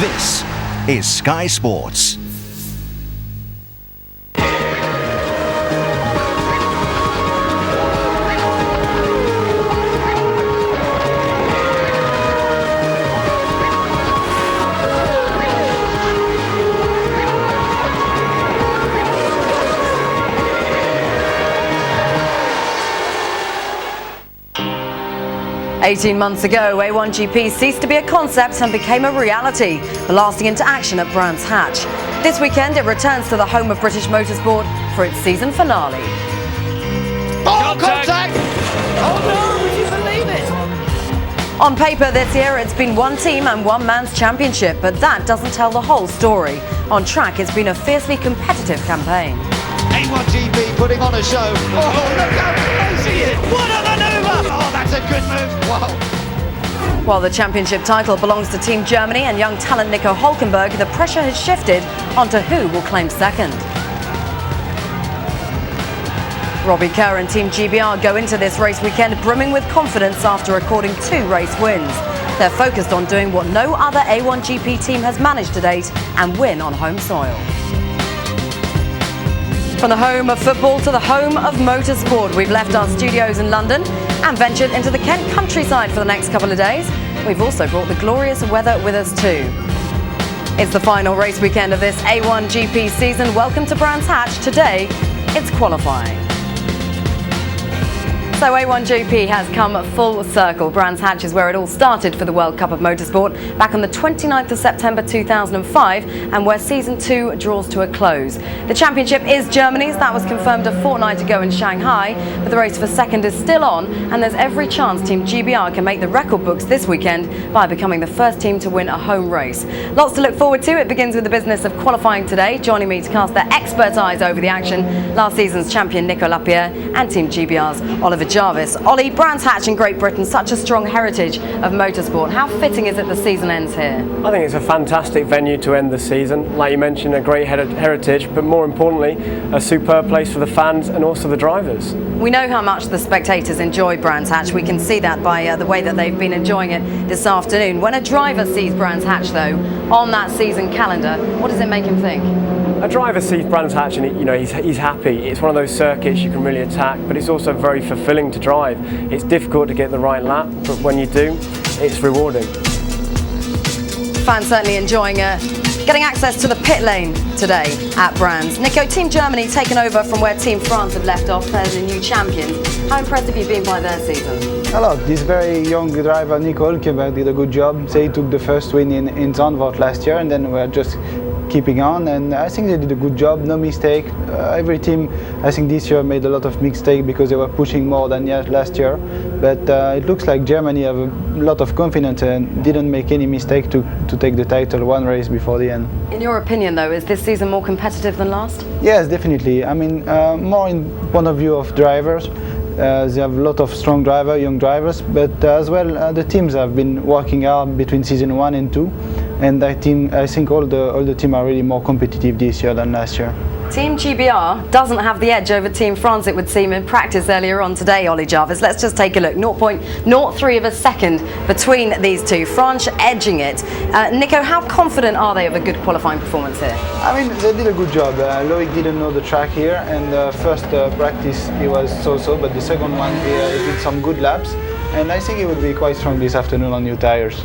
This is Sky Sports. "18 months ago, A1GP ceased to be a concept and became a reality, lasting into action at Brands Hatch. This weekend, it returns to the home of British motorsport for its season finale. Oh, contact! Oh no, would you believe it? On paper this year, it's been one team and one man's championship, but that doesn't tell the whole story. On track, it's been a fiercely competitive campaign. A1GP putting on a show. Oh, look how crazy it is! What a manoeuvre! Oh, that's a good move. Wow. While the championship title belongs to Team Germany and young talent Nico Hülkenberg, the pressure has shifted onto who will claim second. Robbie Kerr and Team GBR go into this race weekend brimming with confidence after recording 2 race wins. They're focused on doing what no other A1GP team has managed to date and win on home soil. From the home of football to the home of motorsport, we've left our studios in London and ventured into the Kent countryside for the next couple of days. We've also brought the glorious weather with us too. It's the final race weekend of this A1GP season. Welcome to Brands Hatch. Today, it's qualifying. So A1GP has come full circle. Brands Hatch is where it all started for the World Cup of Motorsport back on the 29th of September 2005 and where Season 2 draws to a close. The championship is Germany's. That was confirmed a fortnight ago in Shanghai, but the race for second is still on and there's every chance Team GBR can make the record books this weekend by becoming the first team to win a home race. Lots to look forward to. It begins with the business of qualifying today. Joining me to cast their expert eyes over the action, last season's champion Nico Lapierre and Team GBR's Oliver Jarvis. Ollie, Brands Hatch in Great Britain, such a strong heritage of motorsport. How fitting is it the season ends here? I think it's a fantastic venue to end the season. Like you mentioned, a great heritage, but more importantly, a superb place for the fans and also the drivers. We know how much the spectators enjoy Brands Hatch. We can see that by the way that they've been enjoying it this afternoon. When a driver sees Brands Hatch, though, on that season calendar, what does it make him think? A driver sees Brands Hatch and he's happy. It's one of those circuits you can really attack, but it's also very fulfilling to drive. It's difficult to get the right lap, but when you do, it's rewarding. Fans certainly enjoying getting access to the pit lane today at Brands. Nico, Team Germany taken over from where Team France had left off as the new champions. How impressed have you been by their season? A lot. This very young driver, Nico Hülkenberg, did a good job. He took the first win in Zandvoort last year, and then we're just keeping on, and I think they did a good job, no mistake. Every team, I think this year made a lot of mistakes because they were pushing more than last year, but it looks like Germany have a lot of confidence and didn't make any mistake to take the title one race before the end. In your opinion though, is this season more competitive than last? Yes, definitely. I mean, more in point of view of drivers. They have a lot of strong drivers, young drivers, but as well the teams have been working hard between season 1 and 2. And I think all the teams are really more competitive this year than last year. Team GBR doesn't have the edge over Team France, it would seem, in practice earlier on today, Ollie Jarvis. Let's just take a look. 0.03 of a second between these two. France edging it. Nico, how confident are they of a good qualifying performance here? I mean, they did a good job. Loic didn't know the track here, and the first practice he was so-so, but the second one he did some good laps, and I think he would be quite strong this afternoon on new tyres.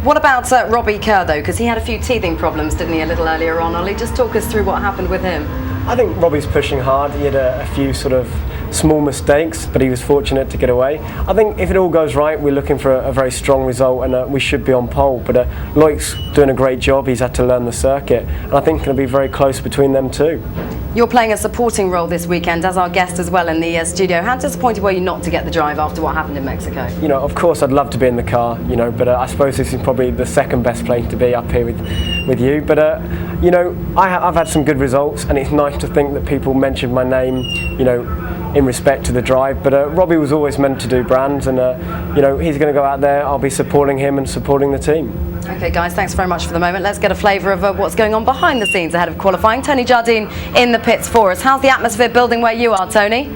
What about Robbie Kerr though, because he had a few teething problems, didn't he, a little earlier on? Ollie, just talk us through what happened with him. I think Robbie's pushing hard. He had a few sort of small mistakes, but he was fortunate to get away. I think if it all goes right, we're looking for a very strong result, and we should be on pole. But Loic's doing a great job. He's had to learn the circuit, and I think it's going to be very close between them two. You're playing a supporting role this weekend as our guest as well in the studio. How disappointed were you not to get the drive after what happened in Mexico? You know, of course I'd love to be in the car, you know, but I suppose this is probably the second best place to be up here with you. But you know, I've had some good results, and it's nice to think that people mention my name, you know, in respect to the drive. But Robbie was always meant to do Brands, and you know, he's going to go out there. I'll be supporting him and supporting the team. Okay guys, thanks very much for the moment. Let's get a flavour of what's going on behind the scenes ahead of qualifying. Tony Jardine in the pits for us. How's the atmosphere building where you are, Tony?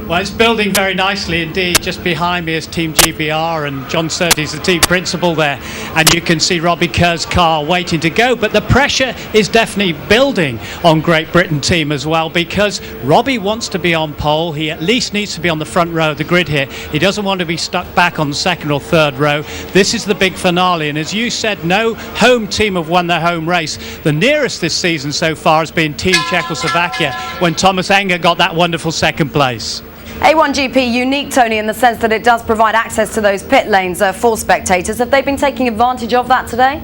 Well, it's building very nicely indeed. Just behind me is Team GBR, and John Surtees, the team principal there. And you can see Robbie Kerr's car waiting to go. But the pressure is definitely building on Great Britain team as well, because Robbie wants to be on pole. He at least needs to be on the front row of the grid here. He doesn't want to be stuck back on the second or third row. This is the big finale. And as you said, no home team have won their home race. The nearest this season so far has been Team Czechoslovakia, when Thomas Enger got that wonderful second place. A1GP unique, Tony, in the sense that it does provide access to those pit lanes for spectators. Have they been taking advantage of that today?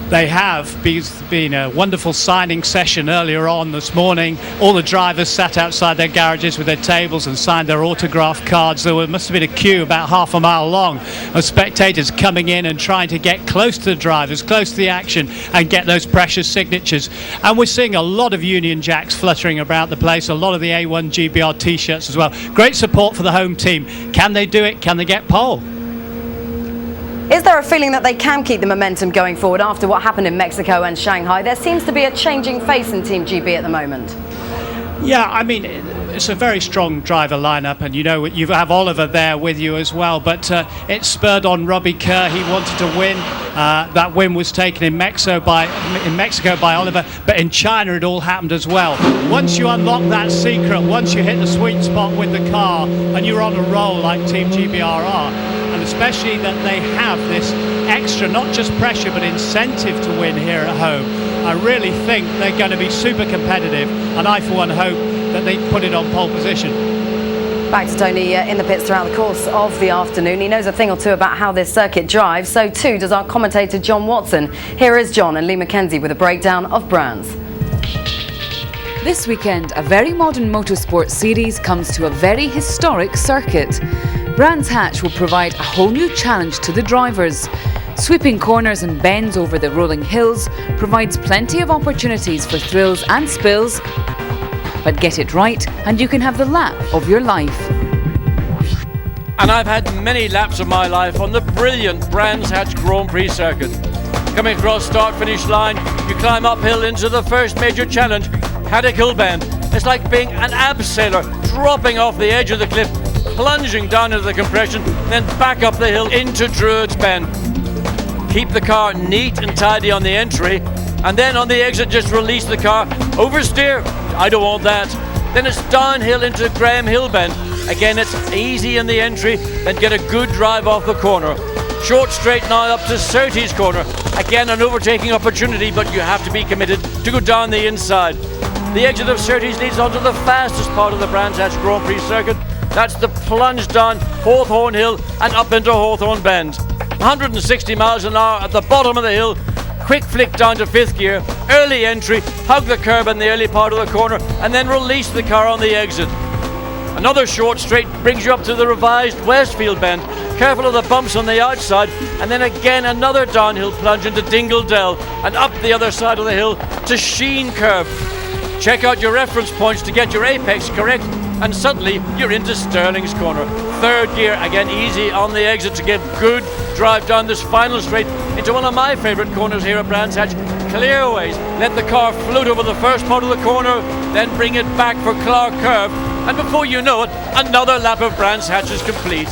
They have. It's been a wonderful signing session earlier on this morning. All the drivers sat outside their garages with their tables and signed their autograph cards. There must have been a queue about half a mile long of spectators coming in and trying to get close to the drivers, close to the action, and get those precious signatures. And we're seeing a lot of Union Jacks fluttering about the place, a lot of the A1GBR t-shirts as well. Great support for the home team. Can they do it? Can they get pole? Is there a feeling that they can keep the momentum going forward after what happened in Mexico and Shanghai? There seems to be a changing face in Team GB at the moment. Yeah, I mean, it's a very strong driver lineup, and you know you have Oliver there with you as well. But it spurred on Robbie Kerr. He wanted to win. That win was taken in Mexico by Oliver, but in China it all happened as well. Once you unlock that secret, once you hit the sweet spot with the car, and you're on a roll like Team GBR are, and especially that they have this extra, not just pressure, but incentive to win here at home. I really think they're going to be super competitive, and I for one hope that they put it on pole position. Back to Tony in the pits throughout the course of the afternoon. He knows a thing or two about how this circuit drives, so too does our commentator John Watson. Here is John and Lee McKenzie with a breakdown of Brands. This weekend, a very modern motorsport series comes to a very historic circuit. Brands Hatch will provide a whole new challenge to the drivers. Sweeping corners and bends over the rolling hills provides plenty of opportunities for thrills and spills, but get it right and you can have the lap of your life. And I've had many laps of my life on the brilliant Brands Hatch Grand Prix circuit. Coming across start-finish line, you climb uphill into the first major challenge, Haddock Hill Bend. It's like being an abseiler dropping off the edge of the cliff, plunging down into the compression, then back up the hill into Druids Bend. Keep the car neat and tidy on the entry, and then on the exit just release the car, oversteer, I don't want that. Then it's downhill into Graham Hill Bend. Again, it's easy in the entry, then get a good drive off the corner. Short straight now up to Surtees corner. Again, an overtaking opportunity, but you have to be committed to go down the inside. The exit of Surtees leads onto the fastest part of the Brands Hatch Grand Prix circuit. That's the plunge down Hawthorne Hill and up into Hawthorne Bend. 160 miles an hour at the bottom of the hill. Quick flick down to fifth gear. Early entry, hug the curb in the early part of the corner, and then release the car on the exit. Another short straight brings you up to the revised Westfield Bend. Careful of the bumps on the outside, and then again another downhill plunge into Dingle Dell and up the other side of the hill to Sheen Curve. Check out your reference points to get your apex correct, and suddenly you're into Stirling's corner. Third gear, again easy on the exit to give good drive down this final straight into one of my favourite corners here at Brands Hatch, Clearways. Let the car float over the first part of the corner, then bring it back for Clark Curve, and before you know it, another lap of Brands Hatch is complete.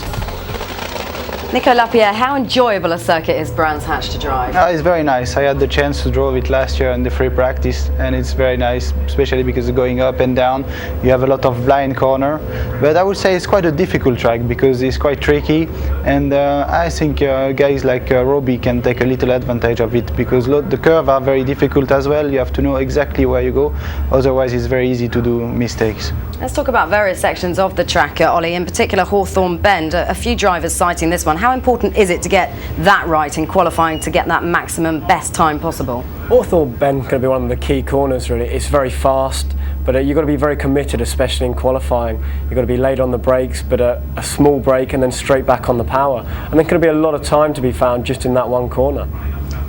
Nico Lapierre, how enjoyable a circuit is Brands Hatch to drive? It's very nice. I had the chance to drive it last year in the free practice, and it's very nice, especially because going up and down, you have a lot of blind corner. But I would say it's quite a difficult track because it's quite tricky, and I think guys like Robbie can take a little advantage of it because the curves are very difficult as well. You have to know exactly where you go, otherwise it's very easy to do mistakes. Let's talk about various sections of the track, Ollie, in particular Hawthorne Bend. A few drivers citing this one. How important is it to get that right in qualifying to get that maximum best time possible? Hawthorne Bend is going to be one of the key corners really. It's very fast, but you've got to be very committed, especially in qualifying. You've got to be late on the brakes, but a small brake and then straight back on the power. And there's going to be a lot of time to be found just in that one corner.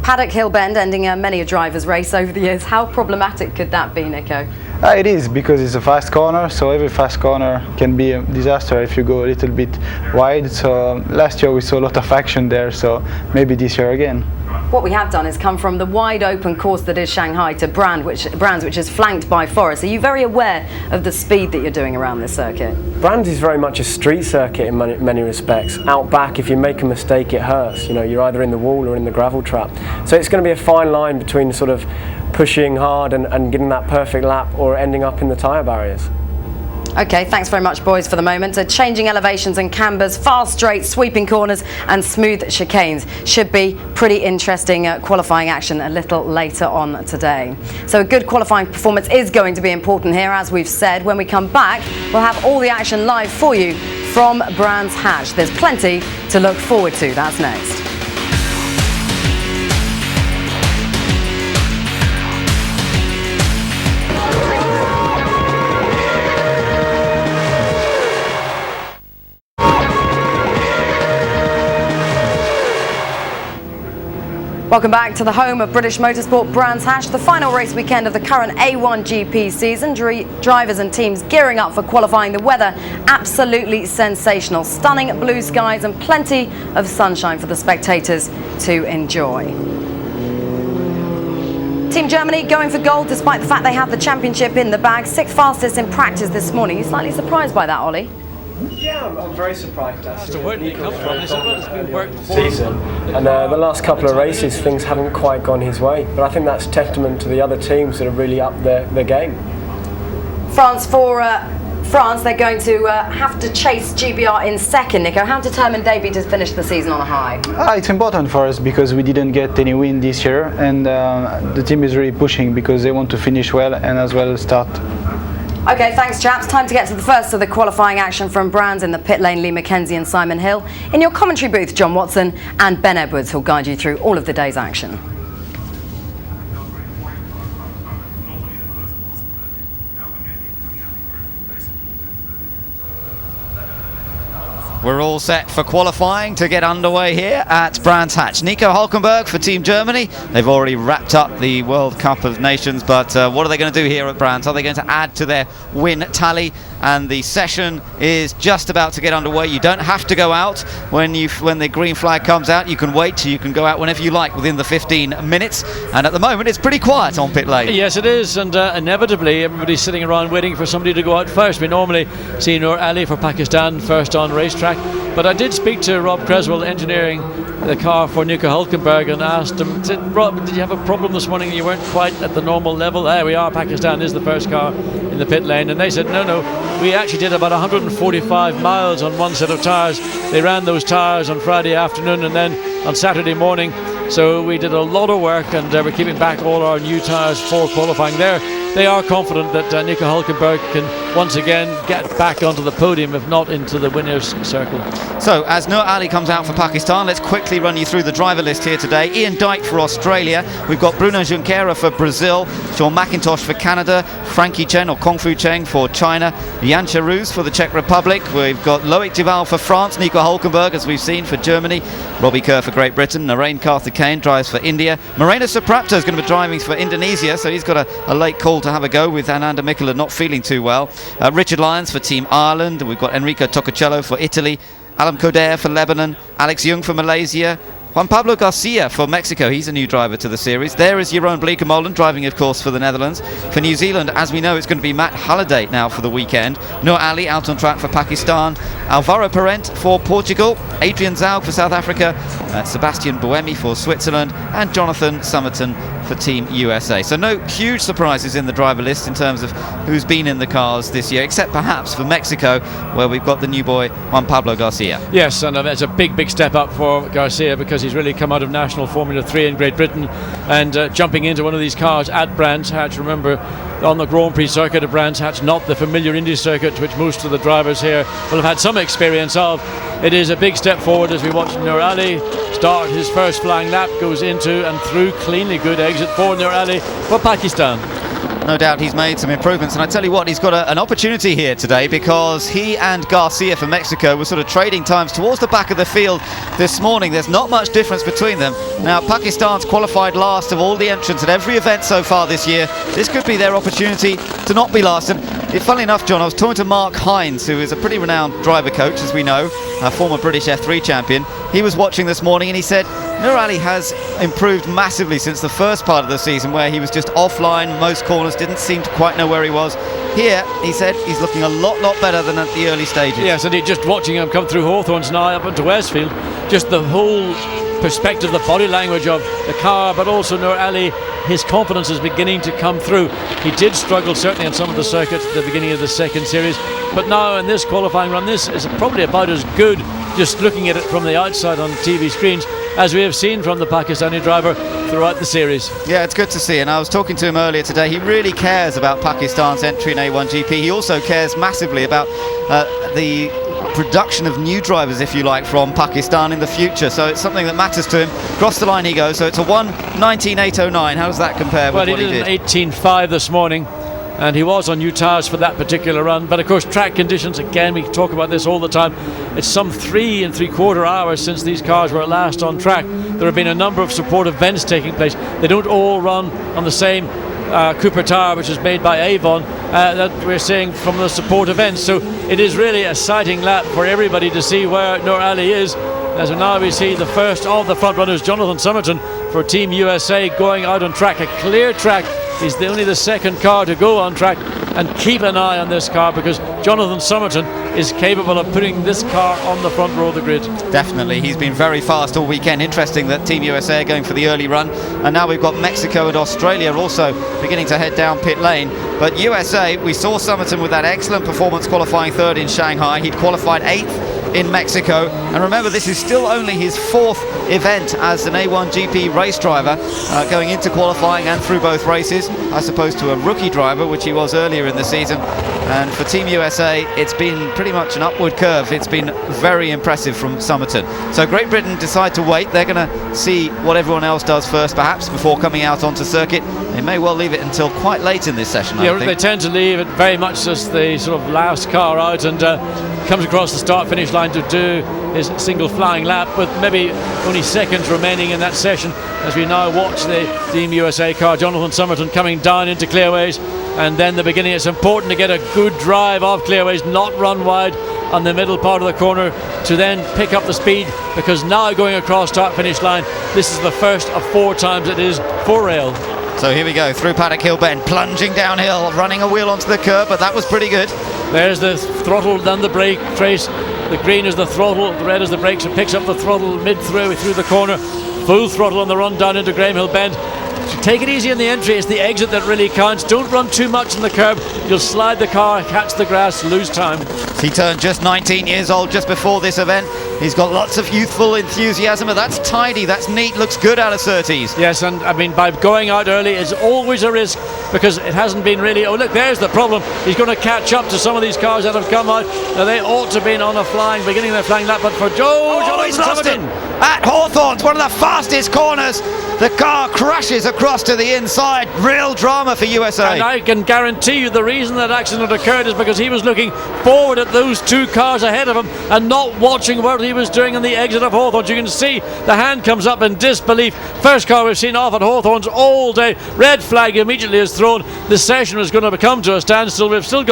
Haddock Hill Bend ending many a driver's race over the years. How problematic could that be, Nico? It is, because it's a fast corner, so every fast corner can be a disaster if you go a little bit wide. So last year we saw a lot of action there, so maybe this year again. what we have done is come from the wide open course that is Shanghai to Brands, which is flanked by forest. Are you very aware of the speed that you're doing around this circuit? Brands is very much a street circuit in many respects. Out back, if you make a mistake, it hurts. You know, you're either in the wall or in the gravel trap. So it's going to be a fine line between sort of pushing hard and getting that perfect lap, or ending up in the tyre barriers. Okay, thanks very much, boys, for the moment. Changing elevations and cambers, fast straights, sweeping corners and smooth chicanes. Should be pretty interesting qualifying action a little later on today. So a good qualifying performance is going to be important here, as we've said. When we come back, we'll have all the action live for you from Brands Hatch. There's plenty to look forward to. That's next. Welcome back to the home of British motorsport, Brands Hatch, the final race weekend of the current A1GP season. Drivers and teams gearing up for qualifying. The weather absolutely sensational. Stunning blue skies and plenty of sunshine for the spectators to enjoy. Team Germany going for gold despite the fact they have the championship in the bag. 6th fastest in practice this morning. You slightly surprised by that, Ollie? Yeah, I'm very surprised. That's where it comes from. It's been worked for season, and the last couple of races things haven't quite gone his way. But I think that's testament to the other teams that have really upped their game. France, they're going to have to chase GBR in second. Nico, how determined they be to finish the season on a high? It's important for us because we didn't get any win this year, and the team is really pushing because they want to finish well and as well start. Okay, thanks chaps. Time to get to the first of the qualifying action from Brands in the pit lane. Lee Mackenzie and Simon Hill. In your commentary booth, John Watson and Ben Edwards will guide you through all of the day's action. We're all set for qualifying to get underway here at Brands Hatch. Nico Hülkenberg for Team Germany. They've already wrapped up the World Cup of Nations, but what are they going to do here at Brands? Are they going to add to their win tally? And the session is just about to get underway. You don't have to go out when the green flag comes out. You can wait, you can go out whenever you like within the 15 minutes. And at the moment, it's pretty quiet on pit lane. Yes, it is, and inevitably everybody's sitting around waiting for somebody to go out first. We normally see Noor Ali for Pakistan first on racetrack, but I did speak to Rob Creswell, engineering the car for Nico Hülkenberg, and asked him, Rob, did you have a problem this morning? You weren't quite at the normal level? There we are, Pakistan is the first car in the pit lane, and they said no, we actually did about 145 miles on one set of tyres. They ran those tyres on Friday afternoon and then on Saturday morning, so we did a lot of work, and we're keeping back all our new tyres for qualifying there. They are confident that Nico Hülkenberg can once again get back onto the podium, if not into the winner's circle. So as Noor Ali comes out for Pakistan, let's quickly run you through the driver list here today. Ian Dyke for Australia, we've got Bruno Junqueira for Brazil, Sean McIntosh for Canada, Frankie Chen or Kung Fu Cheng for China, Jan Charuz for the Czech Republic, we've got Loic Duval for France, Nico Hülkenberg, as we've seen, for Germany, Robbie Kerr for Great Britain, Narain Karthikeyan drives for India, Moreno Soprapto is going to be driving for Indonesia, so he's got a late call to have a go with Ananda Mikkola not feeling too well. Richard Lyons for Team Ireland, we've got Enrico Tococello for Italy, Alam Kodair for Lebanon, Alex Young for Malaysia, Juan Pablo Garcia for Mexico, he's a new driver to the series. There is Jeroen Bleekemolen driving, of course, for the Netherlands. For New Zealand, as we know, it's going to be Matt Halliday now for the weekend. Noor Ali out on track for Pakistan. Alvaro Parent for Portugal. Adrian Zaug for South Africa. Sebastian Buemi for Switzerland. And Jonathan Somerton for Team USA. So no huge surprises in the driver list in terms of who's been in the cars this year, except perhaps for Mexico, where we've got the new boy Juan Pablo Garcia. Yes, and it's a big step up for Garcia, because he's really come out of National Formula 3 in Great Britain and jumping into one of these cars at Brands Hatch. Remember, on the Grand Prix circuit of Brands Hatch, not the familiar Indy circuit which most of the drivers here will have had some experience of. It is a big step forward as we watch Noor Ali start his first flying lap, goes into and through cleanly. Good exit for Noor Ali for Pakistan. No doubt he's made some improvements, and I tell you what, he's got an opportunity here today, because he and Garcia for Mexico were sort of trading times towards the back of the field this morning. There's not much difference between them. Now, Pakistan's qualified last of all the entrants at every event so far this year. This could be their opportunity to not be last, and Funnily enough, John, I was talking to Mark Hines, who is a pretty renowned driver coach, as we know, a former British F3 champion. He was watching this morning and he said Nur Ali has improved massively since the first part of the season, where he was just offline most corners, didn't seem to quite know where he was. Here, he said, he's looking a lot better than at the early stages. Yes, and just watching him come through Hawthorns now up into Westfield, just the whole perspective, the body language of the car, but also Nur Ali, his confidence is beginning to come through. He did struggle certainly on some of the circuits at the beginning of the second series, but now in this qualifying run, this is probably about as good, just looking at it from the outside on TV screens, as we have seen from the Pakistani driver throughout the series. Yeah, it's good to see, and I was talking to him earlier today. He really cares about Pakistan's entry in A1GP. He also cares massively about the production of new drivers, if you like, from Pakistan in the future. So it's something that matters to him. Across the line he goes. So it's a 1:19.809. How does that compare with what he did? Well, he did an 18.5 this morning, and he was on new tyres for that particular run. But of course, track conditions, again, we talk about this all the time. It's some 3 3/4 hours since these cars were last on track. There have been a number of support events taking place. They don't all run on the same Cooper tyre, which is made by Avon, that we're seeing from the support events. So it is really a exciting lap for everybody to see where Nur Ali is. As now we see the first of the front runners, Jonathan Somerton for Team USA, going out on track, a clear track. He's only the second car to go on track, and keep an eye on this car, because Jonathan Somerton is capable of putting this car on the front row of the grid. Definitely, he's been very fast all weekend. Interesting that Team USA are going for the early run, and now we've got Mexico and Australia also beginning to head down pit lane. But USA, we saw Somerton with that excellent performance qualifying third in Shanghai. He'd qualified 8th in Mexico, and remember, this is still only his 4th event as an A1GP race driver, going into qualifying and through both races, as opposed to a rookie driver, which he was earlier in the season. And for Team USA, it's been pretty much an upward curve. It's been very impressive from Somerton. So Great Britain decide to wait. They're going to see what everyone else does first, perhaps, before coming out onto circuit. They may well leave it until quite late in this session, I think. They tend to leave it very much as the sort of last car out, and comes across the start-finish line to do his single flying lap, with maybe only seconds remaining in that session, as we now watch the Team USA car, Jonathan Somerton, coming down into clearways, and then the beginning. It's important to get a good drive off clearways, not run wide on the middle part of the corner, to then pick up the speed, because now going across start-finish line, this is the first of 4 times it is for rail. So here we go, through Paddock Hill Bend, plunging downhill, running a wheel onto the curb, but that was pretty good. There's the throttle, then the brake trace. The green is the throttle, the red is the brakes. It picks up the throttle through the corner. Full throttle on the run down into Graham Hill Bend. So take it easy in the entry. It's the exit that really counts. Don't run too much on the curb. You'll slide the car, catch the grass, lose time. He turned just 19 years old just before this event. He's got lots of youthful enthusiasm, but that's tidy, that's neat, looks good out of Surtees. Yes, and I mean, by going out early is always a risk, because it hasn't been really. Oh, look, there's the problem. He's going to catch up to some of these cars that have come out. Now, they ought to have been on a beginning their flying lap, but for he's lost it at Hawthorns, one of the fastest corners. The car crashes across to the inside. Real drama for USA. And I can guarantee you the reason that accident occurred is because he was looking forward at those 2 cars ahead of him and not watching what he was doing on the exit of Hawthorns. You can see the hand comes up in disbelief. First car we've seen off at Hawthorns all day. Red flag immediately is thrown. The session is going to come to a standstill. We've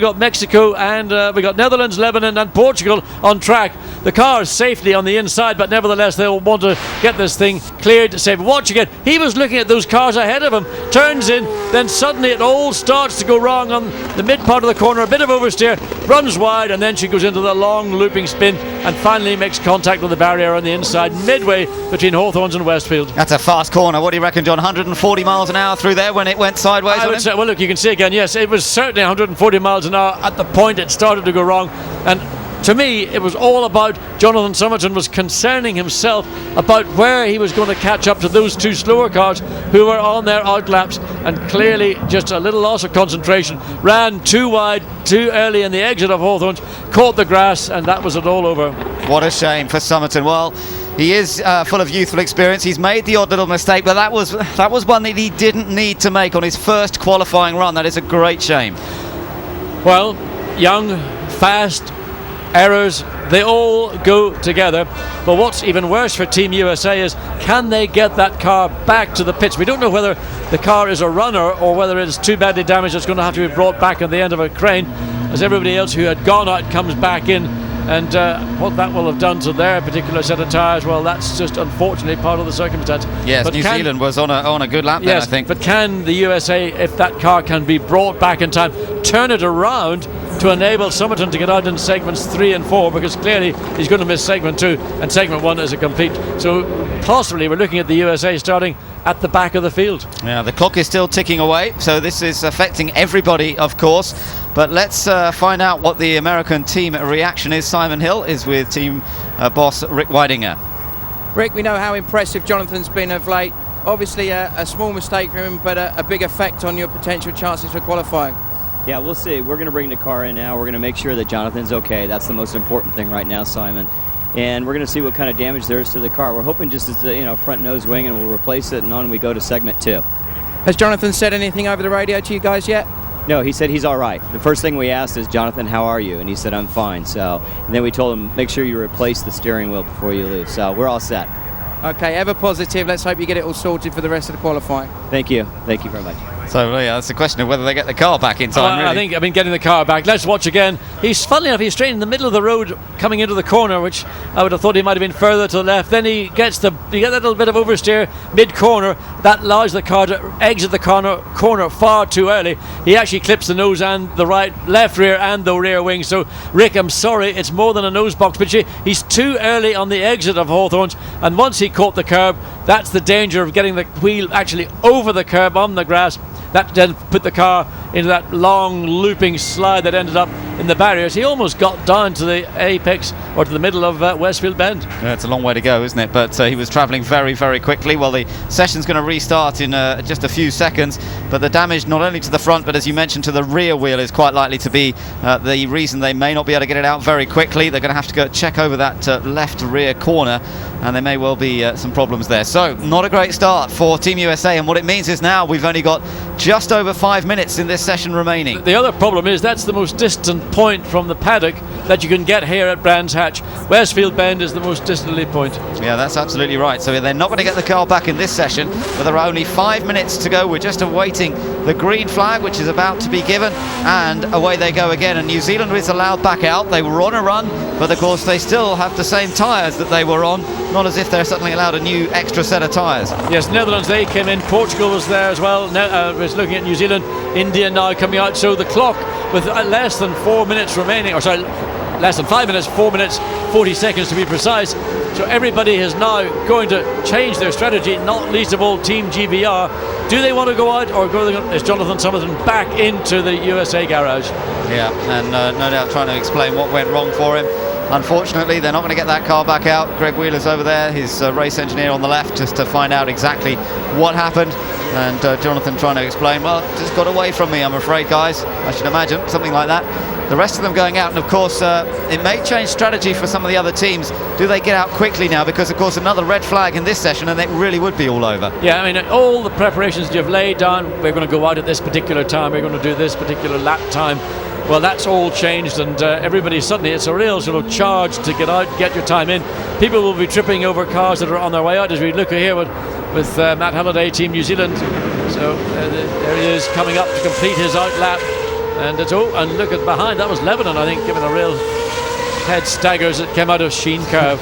got Mexico, and we've got Netherlands, Lebanon and Portugal on track. The car is safely on the inside, but nevertheless they'll want to get this thing cleared. Say, watch again. He was looking at those cars ahead of him, turns in, then suddenly it all starts to go wrong on the mid part of the corner. A bit of oversteer, runs wide, and then she goes into the long looping spin and finally makes contact with the barrier on the inside, midway between Hawthorns and Westfield. That's a fast corner. What do you reckon, John? 140 miles an hour through there when it went sideways? I would say, well, look, you can see again, yes, it was certainly 140 miles an hour at the point it started to go wrong. And to me, it was all about Jonathan Somerton was concerning himself about where he was going to catch up to those 2 slower cars who were on their outlaps, and clearly just a little loss of concentration. Ran too wide, too early in the exit of Hawthorns, caught the grass, and that was it all over. What a shame for Somerton. Well, he is full of youthful experience. He's made the odd little mistake, but that was one that he didn't need to make on his first qualifying run. That is a great shame. Well, young, fast, errors, they all go together. But what's even worse for Team USA is, can they get that car back to the pits? We don't know whether the car is a runner or whether it's too badly damaged it's going to have to be brought back on the end of a crane as everybody else who had gone out comes back in. And what that will have done to their particular set of tyres, well, that's just unfortunately part of the circumstance. Yes, but New Zealand was on a good lap there, I think. But can the USA, if that car can be brought back in time, turn it around to enable Somerton to get out in segments 3 and 4, because clearly he's going to miss segment 2 and segment 1 is a complete. So possibly we're looking at the USA starting at the back of the field. Yeah, the clock is still ticking away, so this is affecting everybody, of course. But let's find out what the American team reaction is. Simon Hill is with team boss Rick Weidinger. Rick, we know how impressive Jonathan's been of late. Obviously a small mistake for him, but a big effect on your potential chances for qualifying. Yeah, we'll see. We're going to bring the car in now. We're going to make sure that Jonathan's okay. That's the most important thing right now, Simon. And we're going to see what kind of damage there is to the car. We're hoping just as the front nose wing, and we'll replace it, and on we go to segment 2. Has Jonathan said anything over the radio to you guys yet? No, he said he's all right. The first thing we asked is, Jonathan, how are you? And he said, I'm fine. And then we told him, make sure you replace the steering wheel before you leave. So we're all set. Okay, ever positive. Let's hope you get it all sorted for the rest of the qualifying. Thank you. Thank you very much. So yeah, that's the question of whether they get the car back in time. Really. I think getting the car back. Let's watch again. Funnily enough, he's straight in the middle of the road coming into the corner, which I would have thought he might have been further to the left. Then you get that little bit of oversteer mid-corner that allows the car to exit the corner far too early. He actually clips the nose and the left rear and the rear wing. So Rick, I'm sorry, it's more than a nose box, but he's too early on the exit of Hawthorns, and once he caught the curb, that's the danger of getting the wheel actually over the curb on the grass. That then put the car into that long looping slide that ended up in the barriers. He almost got down to the apex or to the middle of Westfield Bend. Yeah, it's a long way to go, isn't it? But he was travelling very, very quickly. Well, the session's going to restart in just a few seconds, but the damage not only to the front, but as you mentioned, to the rear wheel is quite likely to be the reason they may not be able to get it out very quickly. They're going to have to go check over that left rear corner, and there may well be some problems there. So, not a great start for Team USA, and what it means is now we've only got just over 5 minutes in this session remaining. The other problem is that's the most distant point from the paddock that you can get here at Brands Hatch. Westfield Bend is the most distantly point. Yeah, that's absolutely right. So they're not going to get the car back in this session, but there are only 5 minutes to go. We're just awaiting the green flag, which is about to be given, and away they go again. And New Zealand is allowed back out. They were on a run, but of course they still have the same tyres that they were on, not as if they're suddenly allowed a new extra set of tyres. Yes, Netherlands, they came in. Portugal was there as well. Was looking at New Zealand. India now coming out. So the clock with less than 4 minutes remaining, or sorry, less than 5 minutes, 4 minutes, 40 seconds to be precise. So everybody is now going to change their strategy, not least of all Team GVR. Do they want to go out, or is Jonathan Somerton back into the USA garage? Yeah, and no doubt trying to explain what went wrong for him. Unfortunately, they're not going to get that car back out. Greg Wheeler's over there, his race engineer on the left, just to find out exactly what happened. And Jonathan trying to explain, well, just got away from me, I'm afraid, guys. I should imagine, something like that. The rest of them going out, and of course, it may change strategy for some of the other teams. Do they get out quickly now? Because, of course, another red flag in this session, and it really would be all over. Yeah, I mean, all the preparations you've laid down, we're going to go out at this particular time, we're going to do this particular lap time. Well, that's all changed, and everybody suddenly, it's a real sort of charge to get out, get your time in. People will be tripping over cars that are on their way out, as we look here with Matt Halliday, Team New Zealand. So there he is coming up to complete his out lap. And look at behind, that was Lebanon, I think, giving a real head staggers that came out of Sheen Curve.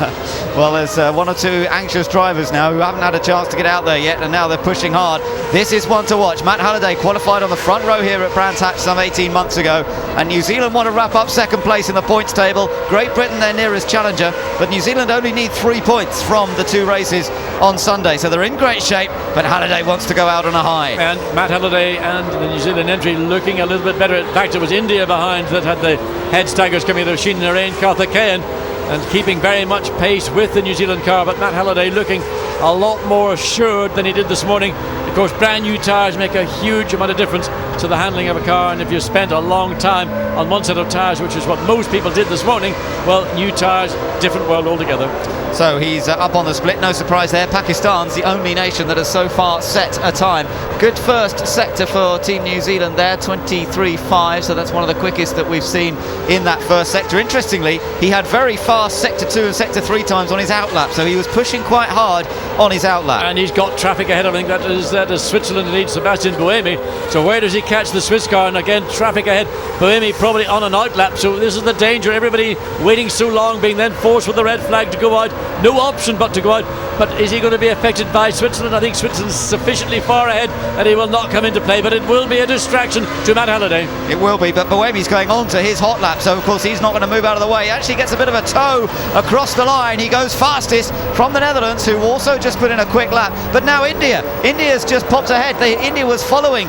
Well, there's one or two anxious drivers now who haven't had a chance to get out there yet, and now they're pushing hard. This is one to watch. Matt Halliday qualified on the front row here at Brands Hatch some 18 months ago, and New Zealand want to wrap up second place in the points table. Great Britain their nearest challenger, but New Zealand only need 3 points from the 2 races on Sunday, so they're in great shape, but Halliday wants to go out on a high. And Matt Halliday and the New Zealand entry looking a little bit better. In fact, it was India behind that had the head staggers coming out of Sheen Narain Karthikeyan, and keeping very much pace with the New Zealand car, but Matt Halliday looking a lot more assured than he did this morning. Of course, brand new tyres make a huge amount of difference to the handling of a car, and if you spent a long time on one set of tyres, which is what most people did this morning, well, new tyres, different world altogether. So he's up on the split, no surprise there. Pakistan's the only nation that has so far set a time. Good first sector for Team New Zealand there, 23.5, so that's one of the quickest that we've seen in that first sector. Interestingly, he had very fast sector 2 and sector 3 times on his outlap, so he was pushing quite hard on his outlap. And he's got traffic ahead. I think that is Switzerland leads Sebastian Buemi. So where does he catch the Swiss car? And again, traffic ahead. Buemi probably on an outlap, so this is the danger. Everybody waiting so long, being then forced with the red flag to go out. No option but to go out. But is he going to be affected by Switzerland? I think Switzerland's sufficiently far ahead that he will not come into play, but it will be a distraction to Matt Halliday. It will be, but Buemi's going on to his hot lap, so of course he's not going to move out of the way. He actually gets a bit of a tow across the line. He goes fastest from the Netherlands, who also just put in a quick lap. But now India's just popped ahead. India was following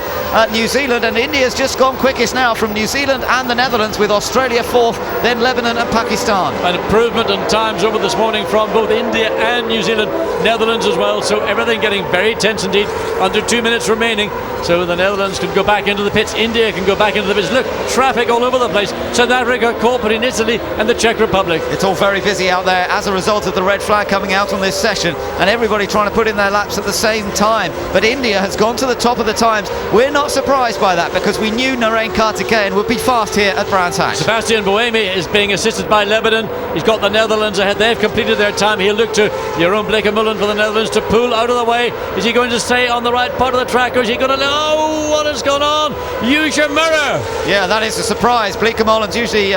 New Zealand, and India's just gone quickest now from New Zealand and the Netherlands, with Australia fourth, then Lebanon and Pakistan. An improvement in times over this morning from both India and New Zealand, Netherlands as well, so everything getting very tense indeed. Under 2 minutes remaining, so the Netherlands can go back into the pits, India can go back into the pits. Look, traffic all over the place. South Africa caught between Italy and the Czech Republic. It's all very busy out there as a result of the red flag coming out on this session, and everybody trying to put in their laps at the same time. But India has gone to the top of the times. We're not surprised by that, because we knew Narain Kartikeyan would be fast here at Brands Hatch. Sebastian Buemi is being assisted by Lebanon. He's got the Netherlands ahead. They've completed their time. He'll look to Jeroen Bleekemolen for the Netherlands to pull out of the way. Is he going to stay on the right part of the track, or is he going to... Oh, what has gone on? Use your mirror! Yeah, that is a surprise. Bleekemolen's usually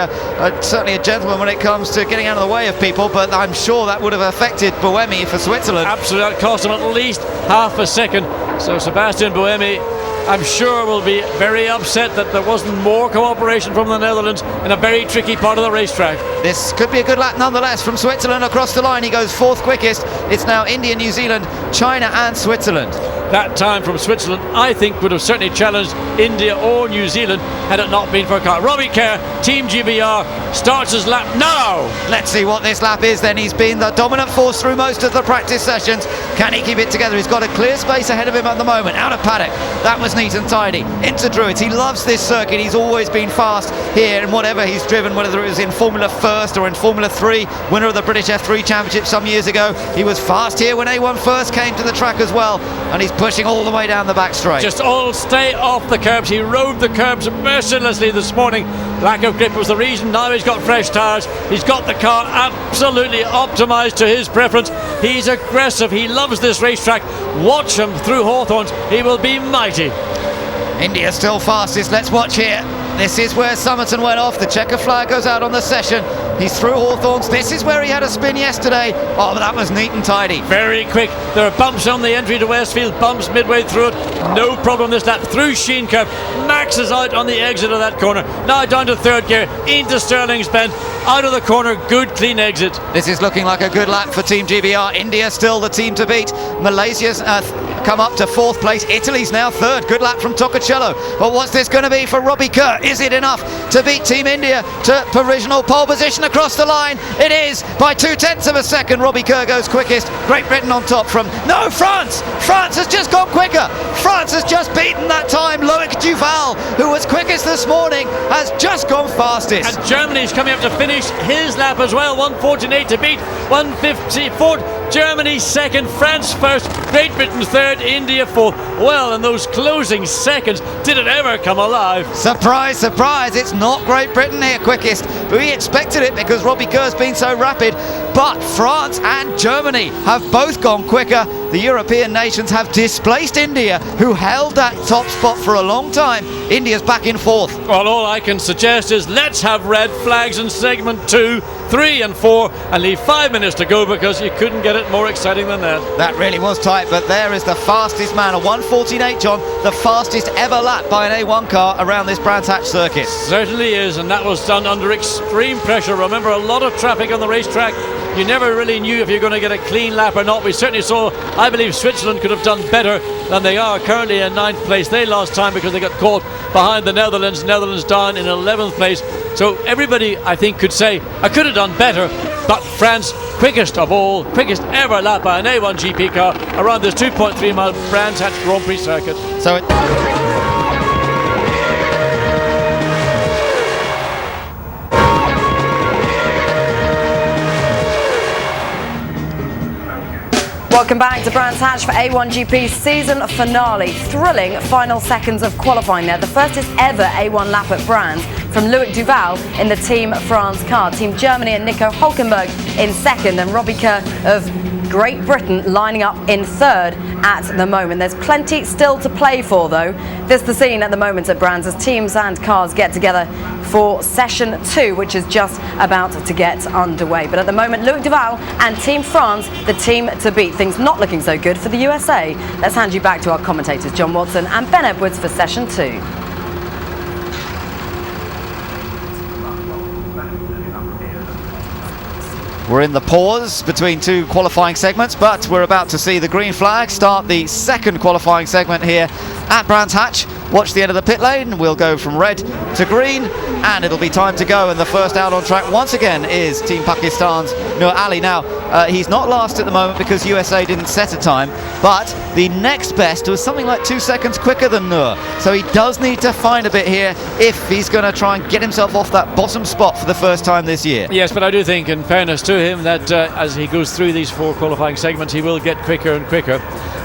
certainly a gentleman when it comes to getting out of the way of people, but I'm sure that would have affected Buemi for Switzerland. Absolutely, that cost him at least half a second. So Sebastian Buemi, I'm sure, will be very upset that there wasn't more cooperation from the Netherlands in a very tricky part of the racetrack. This could be a good lap nonetheless from Switzerland across the line. He goes fourth quickest. It's now India, New Zealand, China and Switzerland. That time from Switzerland, I think, would have certainly challenged India or New Zealand had it not been for a car. Robbie Kerr, Team GBR, starts his lap now. Let's see what this lap is then. He's been the dominant force through most of the practice sessions. Can he keep it together? He's got a clear space ahead of him at the moment. Out of paddock. That was neat and tidy. Into Druids. He loves this circuit. He's always been fast here in whatever he's driven, whether it was in Formula First or in Formula 3, winner of the British F3 Championship some years ago. He was fast here when A1 First came to the track as well, and he's pushing all the way down the back straight. Just all stay off the curbs. He rode the curbs mercilessly this morning. Lack of grip was the reason. Now he's got fresh tyres. He's got the car absolutely optimised to his preference. He's aggressive. He loves this racetrack. Watch him through Hawthorns. He will be mighty. India still fastest. Let's watch here. This is where Somerton went off. The checker flag goes out on the session. He's through Hawthorns. This is where he had a spin yesterday. Oh, but that was neat and tidy. Very quick. There are bumps on the entry to Westfield, bumps midway through it. No problem this lap. Through Sheen Curve. Max is out on the exit of that corner. Now down to third gear, into Stirling's Bend. Out of the corner, good clean exit. This is looking like a good lap for Team GBR. India still the team to beat. Malaysia's come up to fourth place. Italy's now third. Good lap from Toccocello. But what's this going to be for Robbie Kerr? Is it enough to beat Team India to provisional pole position across the line? It is by 0.2 of a second. Robbie Kerr goes quickest. Great Britain on top from... No, France! France has just gone quicker. France has just beaten that time. Loic Duval, who was quickest this morning, has just gone fastest. And Germany's coming up to finish his lap as well. 1:48 to beat 1:54. Germany second, France first, Great Britain third, India fourth. Well, in those closing seconds, did it ever come alive? Surprise, surprise, it's not Great Britain here quickest, but we expected it because Robbie Kerr's been so rapid. But France and Germany have both gone quicker. The European nations have displaced India, who held that top spot for a long time. India's back in fourth. Well, all I can suggest is let's have red flags in segment 2, 3 and 4 and leave 5 minutes to go, because you couldn't get it more exciting than that. That really was tight, but there is the fastest man, a 1:48, John, the fastest ever lap by an A1 car around this Brands Hatch circuit. Certainly is, and that was done under extreme pressure. Remember, a lot of traffic on the racetrack. You never really knew if you're going to get a clean lap or not. We certainly saw, I believe Switzerland could have done better than they are. Currently in 9th place. They lost time because they got caught behind the Netherlands. Netherlands down in 11th place. So everybody, I think, could say, I could have done better. But France, quickest of all, quickest ever lap by an A1GP car around this 2.3 mile Brands Hatch Grand Prix circuit. So it... Welcome back to Brands Hatch for A1GP season finale. Thrilling final seconds of qualifying there. The first is ever A1 lap at Brands from Loic Duval in the Team France car. Team Germany and Nico Hülkenberg in second, and Robbie Kerr of Great Britain lining up in third at the moment. There's plenty still to play for though. This is the scene at the moment at Brands as teams and cars get together for session 2, which is just about to get underway. But at the moment, Loic Duval and Team France, the team to beat. Things not looking so good for the USA. Let's hand you back to our commentators, John Watson and Ben Edwards, for session 2. We're in the pause between two qualifying segments, but we're about to see the green flag start the second qualifying segment here at Brands Hatch. Watch the end of the pit lane. We'll go from red to green, and it'll be time to go. And the first out on track once again is Team Pakistan's Nur Ali. Now, he's not last at the moment because USA didn't set a time, but the next best was something like 2 seconds quicker than Nur. So he does need to find a bit here if he's going to try and get himself off that bottom spot for the first time this year. Yes, but I do think, in fairness to him, that as he goes through these 4 qualifying segments, he will get quicker and quicker.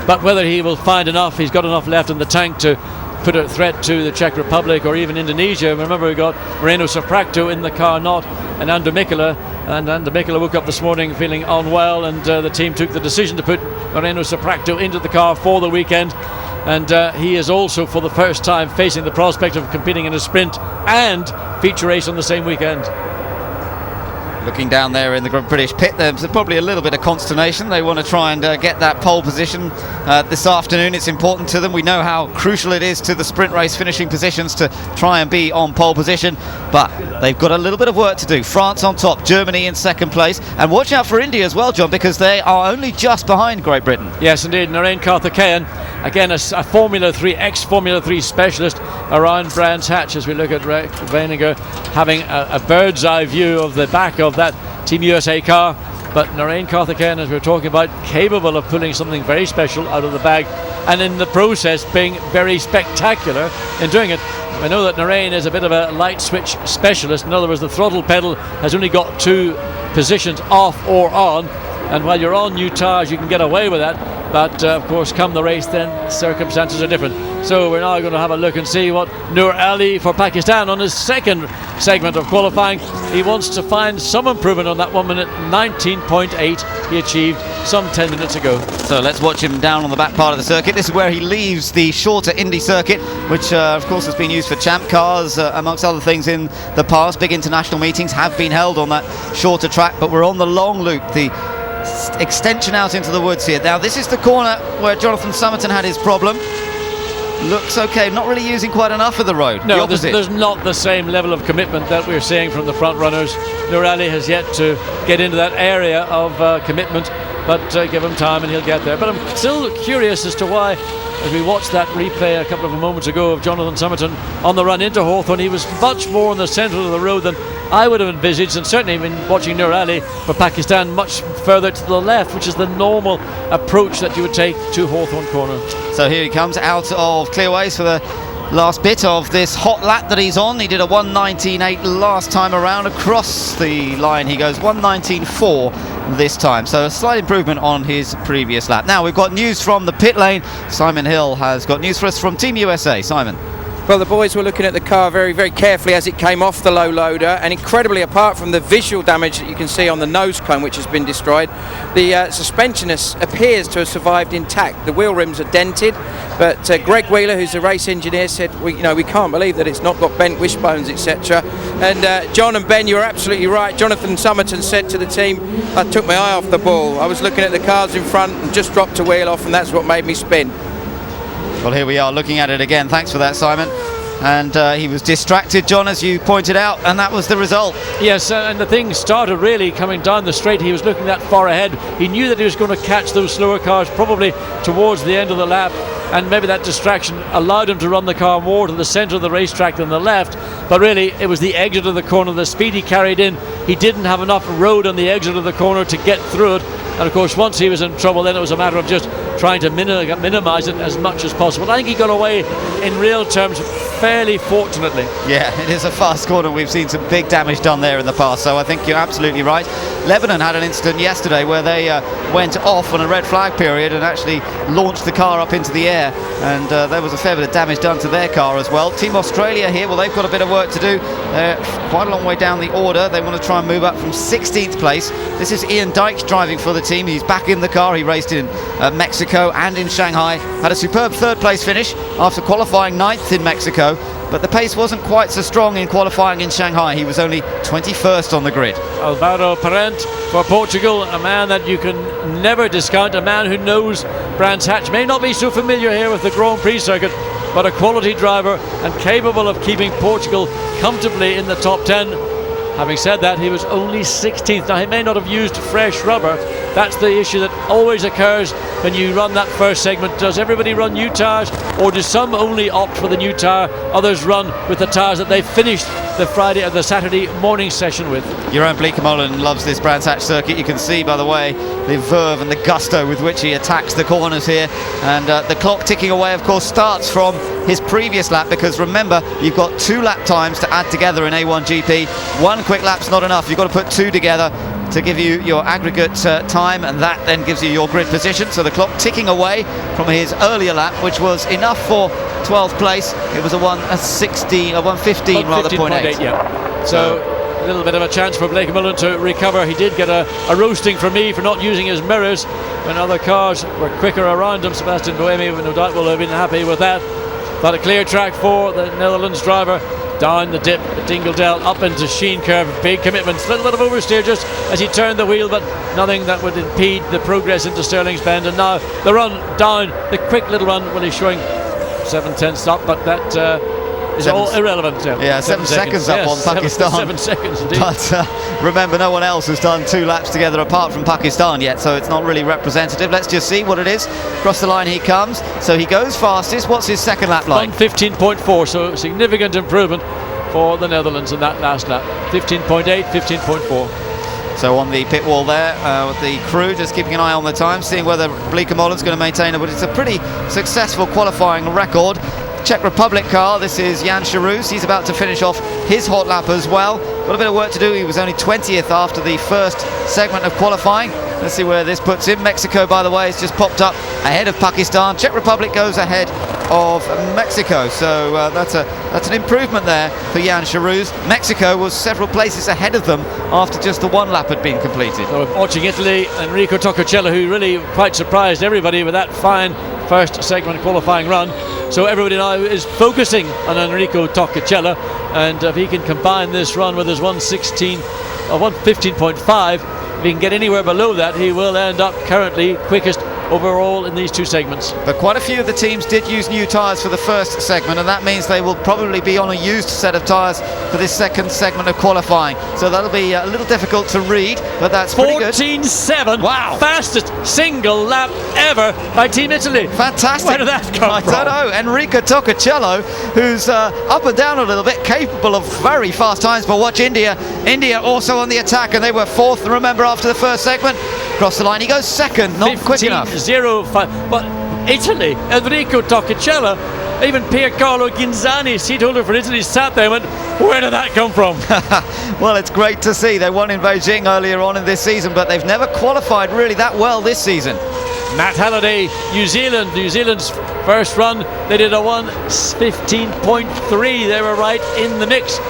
But whether he will find enough, he's got enough left in the tank to put a threat to the Czech Republic or even Indonesia. Remember, we got Moreno Sopracto in the car, not and Ander Mikkola. And Ander Mikkola woke up this morning feeling unwell, and the team took the decision to put Moreno Sopracto into the car for the weekend. And he is also, for the first time, facing the prospect of competing in a sprint and feature race on the same weekend. Looking down there in the British pit, there's probably a little bit of consternation. They want to try and get that pole position this afternoon. It's important to them. We know how crucial it is to the sprint race finishing positions to try and be on pole position, but they've got a little bit of work to do. France on top, Germany in second place, and watch out for India as well, John, because they are only just behind Great Britain. Yes, indeed. Narain Karthikeyan, again a Formula 3, ex-Formula 3 specialist around Brands Hatch, as we look at Weininger having a bird's eye view of the back of that Team USA car. But Narain Karthikeyan, as we're talking about, capable of pulling something very special out of the bag, and in the process being very spectacular in doing it. I know that Narain is a bit of a light switch specialist. In other words, the throttle pedal has only got 2 positions, off or on, and while you're on new tyres you can get away with that, but of course come the race then circumstances are different. So we're now going to have a look and see what Nur Ali for Pakistan on his second segment of qualifying. He wants to find some improvement on that 1 minute 19.8 he achieved some 10 minutes ago. So let's watch him down on the back part of the circuit. This is where he leaves the shorter Indy circuit, which of course has been used for champ cars amongst other things in the past. Big international meetings have been held on that shorter track, but we're on the long loop, the extension out into the woods here. Now this is the corner where Jonathan Somerton had his problem. Looks okay, not really using quite enough of the road. No, the there's not the same level of commitment that we're seeing from the front runners. Nur Ali has yet to get into that area of commitment, but give him time and he'll get there. But I'm still curious as to why, as we watched that replay a couple of moments ago of Jonathan Somerton on the run into Hawthorne, he was much more in the centre of the road than I would have envisaged, and certainly been watching Nur Ali for Pakistan much further to the left, which is the normal approach that you would take to Hawthorne Corner. So here he comes out of Clearways for the last bit of this hot lap that he's on. He did a 1:19.8 last time around. Across the line he goes 1:19.4 this time, so a slight improvement on his previous lap. Now we've got news from the pit lane. Simon Hill has got news for us from Team USA. Simon. Well, the boys were looking at the car very, very carefully as it came off the low loader, and incredibly, apart from the visual damage that you can see on the nose cone, which has been destroyed, the suspension appears to have survived intact. The wheel rims are dented, but Greg Wheeler, who's the race engineer, said, we can't believe that it's not got bent wishbones, etc. And John and Ben, you're absolutely right. Jonathan Somerton said to the team, I took my eye off the ball. I was looking at the cars in front and just dropped a wheel off, and that's what made me spin. Well, here we are looking at it again. Thanks for that, Simon. And he was distracted, John, as you pointed out, and that was the result. Yes, and the thing started really coming down the straight. He was looking that far ahead. He knew that he was going to catch those slower cars probably towards the end of the lap, and maybe that distraction allowed him to run the car more to the centre of the racetrack than the left. But really, it was the exit of the corner, the speed he carried in. He didn't have enough road on the exit of the corner to get through it. And of course, once he was in trouble, then it was a matter of just trying to minimise it as much as possible. I think he got away in real terms fairly fortunately. Yeah, it is a fast corner. We've seen some big damage done there in the past, so I think you're absolutely right. Lebanon had an incident yesterday where they went off on a red flag period and actually launched the car up into the air, and there was a fair bit of damage done to their car as well. Team Australia here, well, they've got a bit of work to do. They're quite a long way down the order. They want to try and move up from 16th place. This is Ian Dykes driving for the team. He's back in the car. He raced in Mexico and in Shanghai. Had a superb third place finish after qualifying 9th in Mexico, but the pace wasn't quite so strong in qualifying in Shanghai. He was only 21st on the grid. Alvaro Parente for Portugal, a man that you can never discount, a man who knows Brands Hatch. May not be so familiar here with the Grand Prix circuit, but a quality driver and capable of keeping Portugal comfortably in the top 10. Having said that, he was only 16th. Now, he may not have used fresh rubber. That's the issue that always occurs when you run that first segment. Does everybody run new tyres, or do some only opt for the new tyre? Others run with the tyres that they finished the Friday or the Saturday morning session with. Jeroen Bleekemolen loves this Brands Hatch circuit. You can see, by the way, the verve and the gusto with which he attacks the corners here. And the clock ticking away, of course, starts from his previous lap, because remember, you've got 2 lap times to add together in A1GP. 1 quick lap's not enough. You've got to put 2 together to give you your aggregate time, and that then gives you your grid position. So the clock ticking away from his earlier lap, which was enough for 12th place. It was a 1:15 rather, 0.8. Yeah. So a little bit of a chance for Bleekemolen to recover. He did get a roasting from me for not using his mirrors when other cars were quicker around him. Sebastian Buemi, no doubt, will have been happy with that. But a clear track for the Netherlands driver. Down the dip at Dingeldale, up into Sheen curve. Big commitments, a little bit of oversteer just as he turned the wheel, but nothing that would impede the progress into Stirling's Bend. And now the run down, the quick little run, when he's showing 7/10 up, but that is all irrelevant. Yeah, 7 seconds up on Pakistan. 7 seconds indeed. But remember, no one else has done 2 laps together apart from Pakistan yet, so it's not really representative. Let's just see what it is. Across the line he comes, so he goes fastest. What's his second lap like? 15.4, so significant improvement for the Netherlands in that last lap. 15.8, 15.4. So on the pit wall there, with the crew just keeping an eye on the time, seeing whether Bleekemolen's going to maintain it, but it's a pretty successful qualifying record. Czech Republic car, this is Jan Charus. He's about to finish off his hot lap as well. Got a bit of work to do. He was only 20th after the first segment of qualifying. Let's see where this puts him. Mexico, by the way, has just popped up ahead of Pakistan. Czech Republic goes ahead of Mexico, so that's an improvement there for Jan Charus. Mexico was several places ahead of them after just the 1 lap had been completed. So watching Italy, Enrico Toccacella, who really quite surprised everybody with that fine first segment qualifying run. So everybody now is focusing on Enrico Toccacella, and if he can combine this run with his 1:15.5, if he can get anywhere below that, he will end up currently quickest overall in these 2 segments. But quite a few of the teams did use new tyres for the first segment, and that means they will probably be on a used set of tyres for this second segment of qualifying. So that'll be a little difficult to read, but that's pretty good. 14.7. Wow. Fastest single lap ever by Team Italy. Fantastic. Where did that come from? I don't know. Enrico Toccacella, who's up and down a little bit, capable of very fast times. But watch India. India also on the attack, and they were 4th, remember, after the first segment. Across the line he goes 2nd, not quick enough. 15.05. But Italy, Enrico Toccacella, even Piercarlo Ghinzani, seat holder for Italy, sat there and went, where did that come from? Well, it's great to see. They won in Beijing earlier on in this season, but they've never qualified really that well this season. Matt Halliday, New Zealand's first run, they did a 1:15.3. They were right in the mix.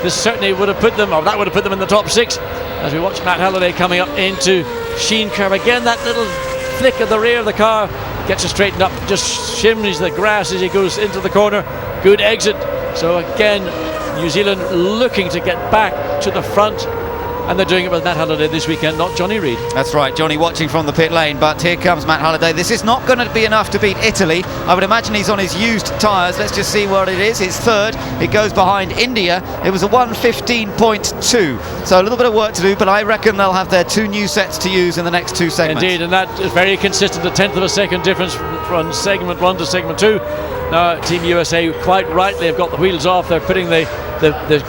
This certainly would have put them, or that would have put them in the top 6. As we watch Matt Halliday coming up into Sheen curve. Again, that little flick of the rear of the car gets it straightened up, just shimmies the grass as he goes into the corner. Good exit. So again, New Zealand looking to get back to the front, and they're doing it with Matt Halliday this weekend, not Johnny Reid. That's right, Johnny watching from the pit lane, but here comes Matt Halliday. This is not going to be enough to beat Italy. I would imagine he's on his used tyres. Let's just see what it is. It's 3rd. It goes behind India. It was a 1:15.2. So a little bit of work to do, but I reckon they'll have their 2 new sets to use in the next 2 segments. Indeed, and that is very consistent, a 1/10 of a second difference from segment 1 to segment 2. Now, Team USA quite rightly have got the wheels off. They're putting the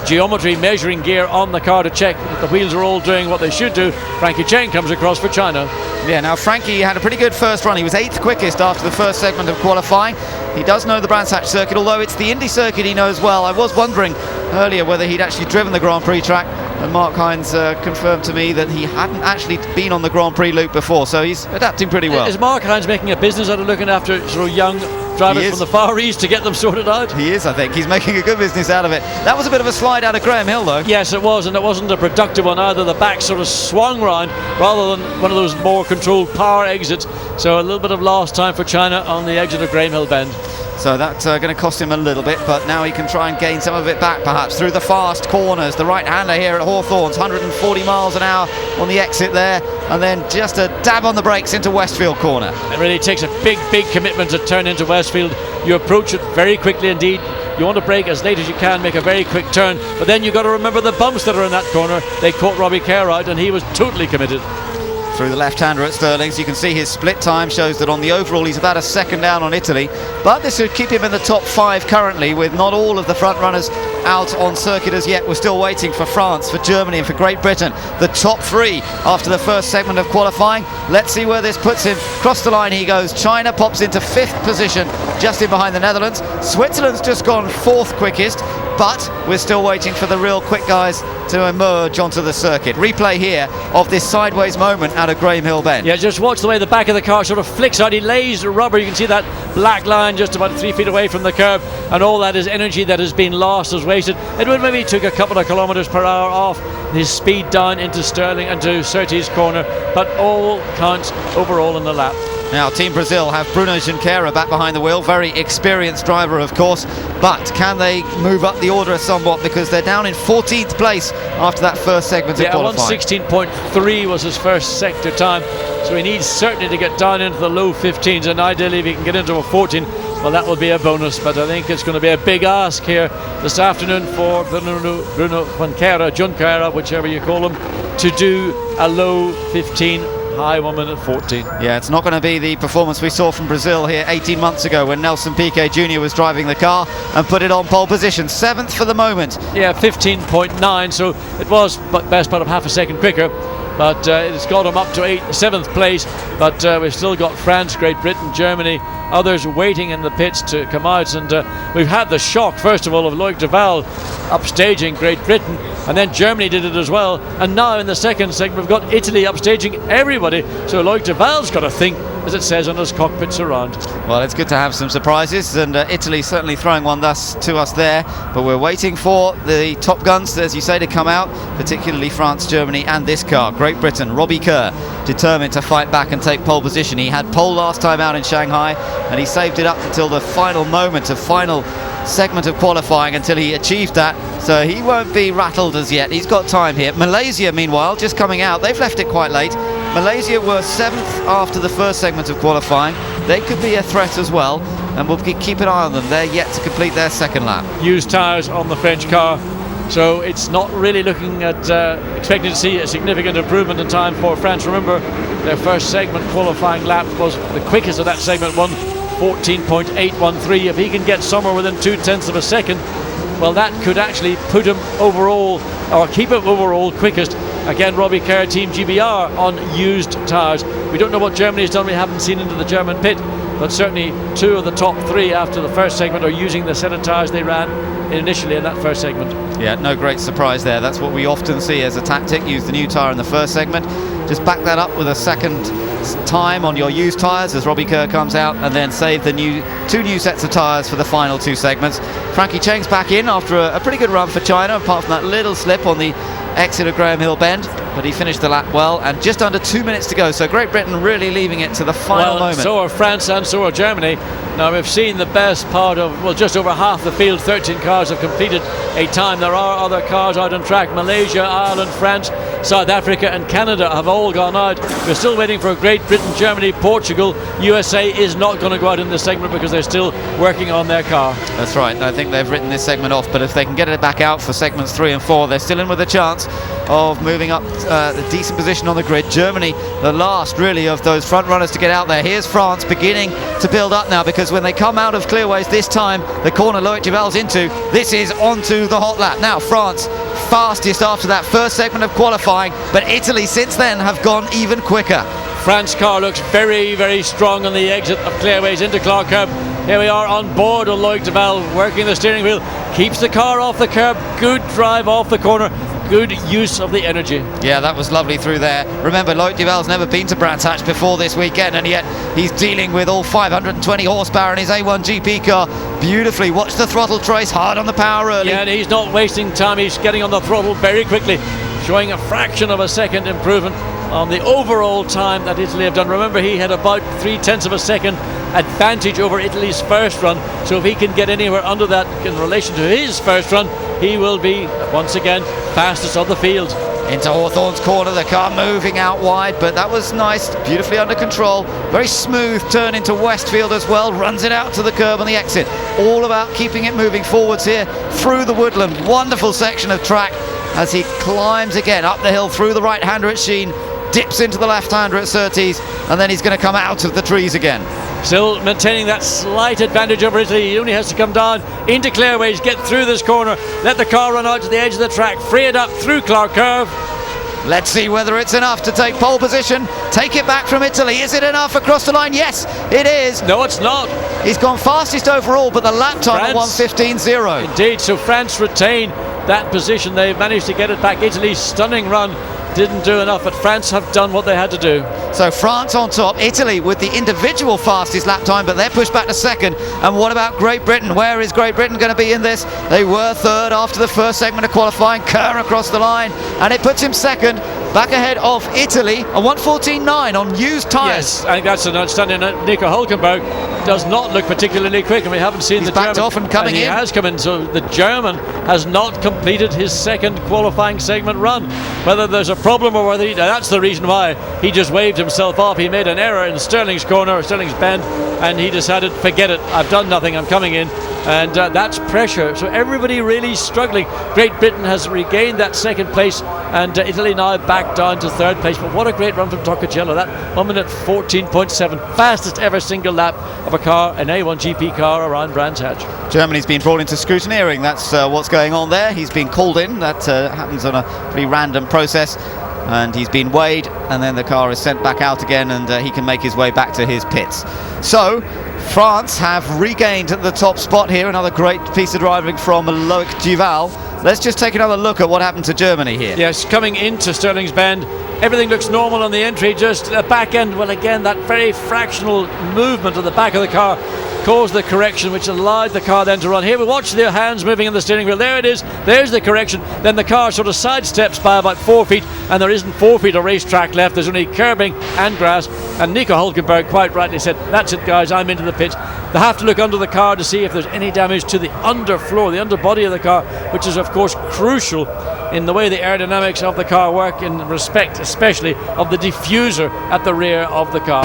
geometry measuring gear on the car to check that the wheels are all doing what they should do. Frankie Cheng comes across for China. Yeah, now Frankie had a pretty good first run. He was 8th quickest after the first segment of qualifying. He does know the Brands Hatch circuit, although it's the Indy circuit he knows well. I was wondering earlier whether he'd actually driven the Grand Prix track. And Mark Hines confirmed to me that he hadn't actually been on the Grand Prix loop before, so he's adapting pretty well. Is Mark Hines making a business out of looking after sort of young drivers from the Far East to get them sorted out? He is, I think. He's making a good business out of it. That was a bit of a slide out of Graham Hill, though. Yes, it was, and it wasn't a productive one either. The back sort of swung round rather than one of those more controlled power exits. So a little bit of lost time for China on the exit of Graham Hill Bend. So that's going to cost him a little bit, but now he can try and gain some of it back, perhaps, through the fast corners. The right-hander here at Hawthorns, 140 miles an hour on the exit there, and then just a dab on the brakes into Westfield corner. It really takes a big commitment to turn into Westfield. You approach it very quickly indeed. You want to brake as late as you can, make a very quick turn, but then you've got to remember the bumps that are in that corner. They caught Robbie Kerr out, and he was totally committed. Through the left-hander at Stirling's, you can see his split time shows that on the overall he's about a second down on Italy, but this would keep him in the top 5 currently, with not all of the front runners out on circuit as yet. We're still waiting for France, for Germany and for Great Britain, the top 3 after the first segment of qualifying. Let's see where this puts him. Across the line he goes. China pops into 5th position, just in behind the Netherlands. Switzerland's just gone 4th quickest, but we're still waiting for the real quick guys to emerge onto the circuit. Replay here of this sideways moment out of Graham Hill Bend. Yeah, just watch the way the back of the car sort of flicks out. He lays rubber. You can see that black line just about 3 feet away from the curb, and all that is energy that has been lost, is wasted. It would maybe took a couple of kilometres per hour off his speed down into Stirling and to Surtees corner, but all counts overall in the lap. Now Team Brazil have Bruno Junqueira back behind the wheel, very experienced driver of course, but can they move up the order somewhat, because they're down in 14th place after that first segment of qualifying. 1:16.3 was his first sector time, so he needs certainly to get down into the low 15s, and ideally if he can get into a 14, well, that will be a bonus. But I think it's going to be a big ask here this afternoon for Bruno Junqueira, whichever you call him, to do a low 15, high 1 minute 14. Yeah, it's not going to be the performance we saw from Brazil here 18 months ago when Nelson Piquet Jr. was driving the car and put it on pole position. 7th for the moment. Yeah, 15.9, so it was best part of half a second quicker, but it's got him up to 7th place. But we've still got France, Great Britain, Germany, others waiting in the pits to come out, and we've had the shock first of all of Loic Duval upstaging Great Britain, and then Germany did it as well, and now in the second segment we've got Italy upstaging everybody. So Loic Duval's got to think, as it says on his cockpit surround. Well, it's good to have some surprises, and Italy certainly throwing one to us there, but we're waiting for the top guns, as you say, to come out, particularly France, Germany and this car, Great Britain. Robbie Kerr determined to fight back and take pole position. He had pole last time out in Shanghai, and he saved it up until the final moment of final segment of qualifying until he achieved that, so he won't be rattled as yet. He's got time here. Malaysia meanwhile just coming out. They've left it quite late. Malaysia were 7th after the first segment of qualifying. They could be a threat as well, and we'll keep an eye on them. They're yet to complete their second lap. Used tyres on the French car, so it's not really looking at expecting to see a significant improvement in time for France. Remember, their first segment qualifying lap was the quickest of that segment, 14.813. If he can get somewhere within 0.2 of a second, well, that could actually put him overall, or keep him overall quickest. Again, Robbie Kerr, Team GBR on used tyres. We don't know what Germany's done. We haven't seen into the German pit, but certainly 2 of the top 3 after the first segment are using the set of tyres they ran initially in that first segment. Yeah, no great surprise there. That's what we often see as a tactic. Use the new tyre in the first segment. Just back that up with a second time on your used tyres as Robbie Kerr comes out, and then save the 2 new sets of tyres for the final 2 segments. Frankie Cheng's back in after a pretty good run for China, apart from that little slip on the exit of Graham Hill Bend, but he finished the lap well, and just under 2 minutes to go, so Great Britain really leaving it to the final moment. So are France and so are Germany. Now we've seen the best part of, well, just over half the field, 13 cars have completed a time. There are other cars out on track. Malaysia, Ireland, France, South Africa and Canada have all gone out. We're still waiting for Great Britain, Germany, Portugal. USA is not going to go out in this segment because they're still working on their car. That's right. I think they've written this segment off, but if they can get it back out for segments 3 and 4, they're still in with a chance of moving up a decent position on the grid. Germany, the last really of those front runners to get out there. Here's France beginning to build up now, because when they come out of clearways this time, the corner Loic Duval's into, this is onto the hot lap. Now France fastest after that first segment of qualifying, but Italy since then have gone even quicker. France car looks very, very strong on the exit of clearways into Clark Curb. Here we are on board with Loic Duval working the steering wheel, keeps the car off the curb, good drive off the corner, good use of the energy. Yeah, that was lovely through there. Remember, Loic Duval's never been to Brands Hatch before this weekend, and yet he's dealing with all 520 horsepower in his A1GP car beautifully. Watch the throttle trace, hard on the power early. Yeah, and he's not wasting time. He's getting on the throttle very quickly, showing a fraction of a second improvement on the overall time that Italy have done. Remember, he had about 0.3 of a second advantage over Italy's first run, so if he can get anywhere under that in relation to his first run, he will be once again fastest on the field. Into Hawthorne's corner, the car moving out wide, but that was nice, beautifully under control. Very smooth turn into Westfield as well, runs it out to the curb on the exit. All about keeping it moving forwards here through the woodland. Wonderful section of track as he climbs again up the hill through the right-hander at Sheen, dips into the left-hander at Surtees, and then he's going to come out of the trees again. Still maintaining that slight advantage over Italy. He only has to come down into clearways, get through this corner, let the car run out to the edge of the track, free it up through Clark Curve. Let's see whether it's enough to take pole position, take it back from Italy. Is it enough across the line? Yes, it is. No, it's not. He's gone fastest overall, but the lap time at 1:15.0. Indeed, so France retain that position. They've managed to get it back. Italy's stunning run didn't do enough, but France have done what they had to do. So France on top, Italy with the individual fastest lap time, but they're pushed back to second. And what about Great Britain? Where is Great Britain going to be in this? They were third after the first segment of qualifying. Kerr across the line, and it puts him second, back ahead of Italy, a 1:14.9 on used tyres. Yes, I think that's an outstanding. Nico Hülkenberg does not look particularly quick, and we haven't seen the backed German off and coming in. He has come in, so the German has not completed his second qualifying segment run. Whether there's a problem or whether that's the reason why he just waved himself off. He made an error in Sterling's corner, or Sterling's bend, and he decided, forget it, I've done nothing, I'm coming in. And that's pressure, so everybody really struggling. Great Britain has regained that second place, and Italy now back down to third place. But what a great run from Toccagello. That 1:14.7, fastest ever single lap of a car, an A1GP car around Brands Hatch. Germany's been brought into scrutineering. That's what's going on there. He's been called in. That happens on a pretty random process, and he's been weighed, and then the car is sent back out again, and he can make his way back to his pits. So France have regained the top spot here. Another great piece of driving from Loic Duval. Let's just take another look at what happened to Germany here. Yes, coming into Sterling's Bend, everything looks normal on the entry, just the back end. Well, again, that very fractional movement at the back of the car caused the correction, which allowed the car then to run. Here we watch the hands moving in the steering wheel. There it is. There's the correction. Then the car sort of sidesteps by about 4 feet, and there isn't 4 feet of racetrack left. There's only curbing and grass. And Nico Hülkenberg quite rightly said, that's it, guys, I'm into the pits. They have to look under the car to see if there's any damage to the underfloor, the underbody of the car, which is of course crucial in the way the aerodynamics of the car work, in respect especially of the diffuser at the rear of the car.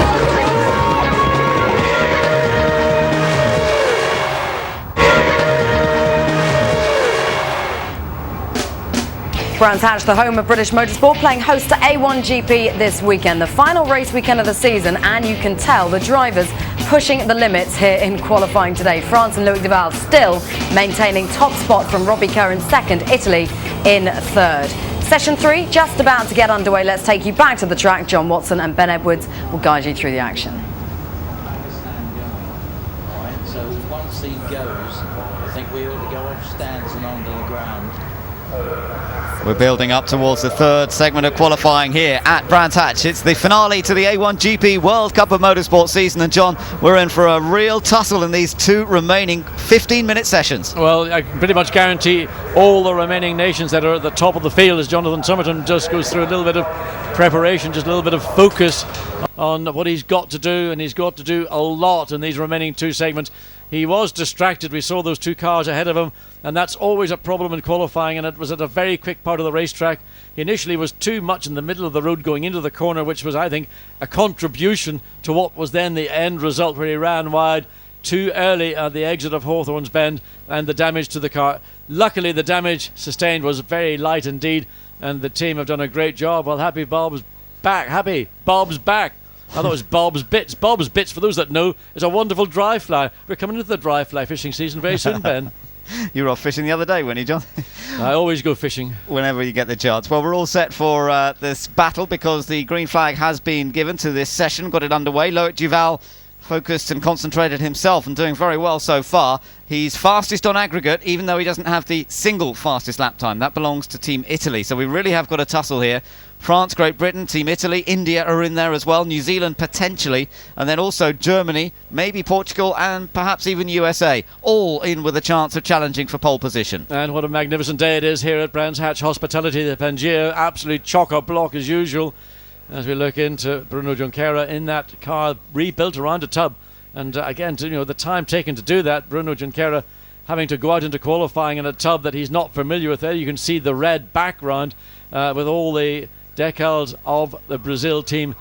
Brands Hatch, the home of British motorsport, playing host to A1GP this weekend, the final race weekend of the season, and you can tell the drivers pushing the limits here in qualifying today. France and Loic Duval still maintaining top spot from Robbie Kerr in second, Italy in third. Session 3 just about to get underway. Let's take you back to the track. John Watson and Ben Edwards will guide you through the action. So once he goes, I think we ought to go off stands and onto the ground. We're building up towards the third segment of qualifying here at Brands Hatch. It's the finale to the A1GP World Cup of Motorsport season, and John, we're in for a real tussle in these two remaining 15-minute sessions. Well, I can pretty much guarantee all the remaining nations that are at the top of the field, as Jonathan Somerton just goes through a little bit of preparation, just a little bit of focus on what he's got to do, and he's got to do a lot in these remaining two segments. He was distracted. We saw those two cars ahead of him, and that's always a problem in qualifying, and it was at a very quick part of the racetrack. He initially was too much in the middle of the road going into the corner, which was, I think, a contribution to what was then the end result, where he ran wide too early at the exit of Hawthorne's Bend, and the damage to the car. Luckily, the damage sustained was very light indeed, and the team have done a great job. Well, Happy Bob's back. Happy Bob's back. I thought it was Bob's Bits. Bob's Bits, for those that know, is a wonderful dry fly. We're coming into the dry fly fishing season very soon, Ben. You were off fishing the other day, weren't you, John? I always go fishing. Whenever you get the chance. Well, we're all set for this battle, because the green flag has been given to this session. Got it underway. Loic Duval focused and concentrated himself and doing very well so far. He's fastest on aggregate, even though he doesn't have the single fastest lap time. That belongs to Team Italy. So we really have got a tussle here. France, Great Britain, Team Italy, India are in there as well, New Zealand potentially, and then also Germany, maybe Portugal, and perhaps even USA, all in with a chance of challenging for pole position. And what a magnificent day it is here at Brands Hatch Hospitality, the Pangea, absolutely chock-a-block as usual, as we look into Bruno Junqueira in that car rebuilt around a tub. And again, the time taken to do that, Bruno Junqueira having to go out into qualifying in a tub that he's not familiar with. There you can see the red background with all the decals of the Brazil team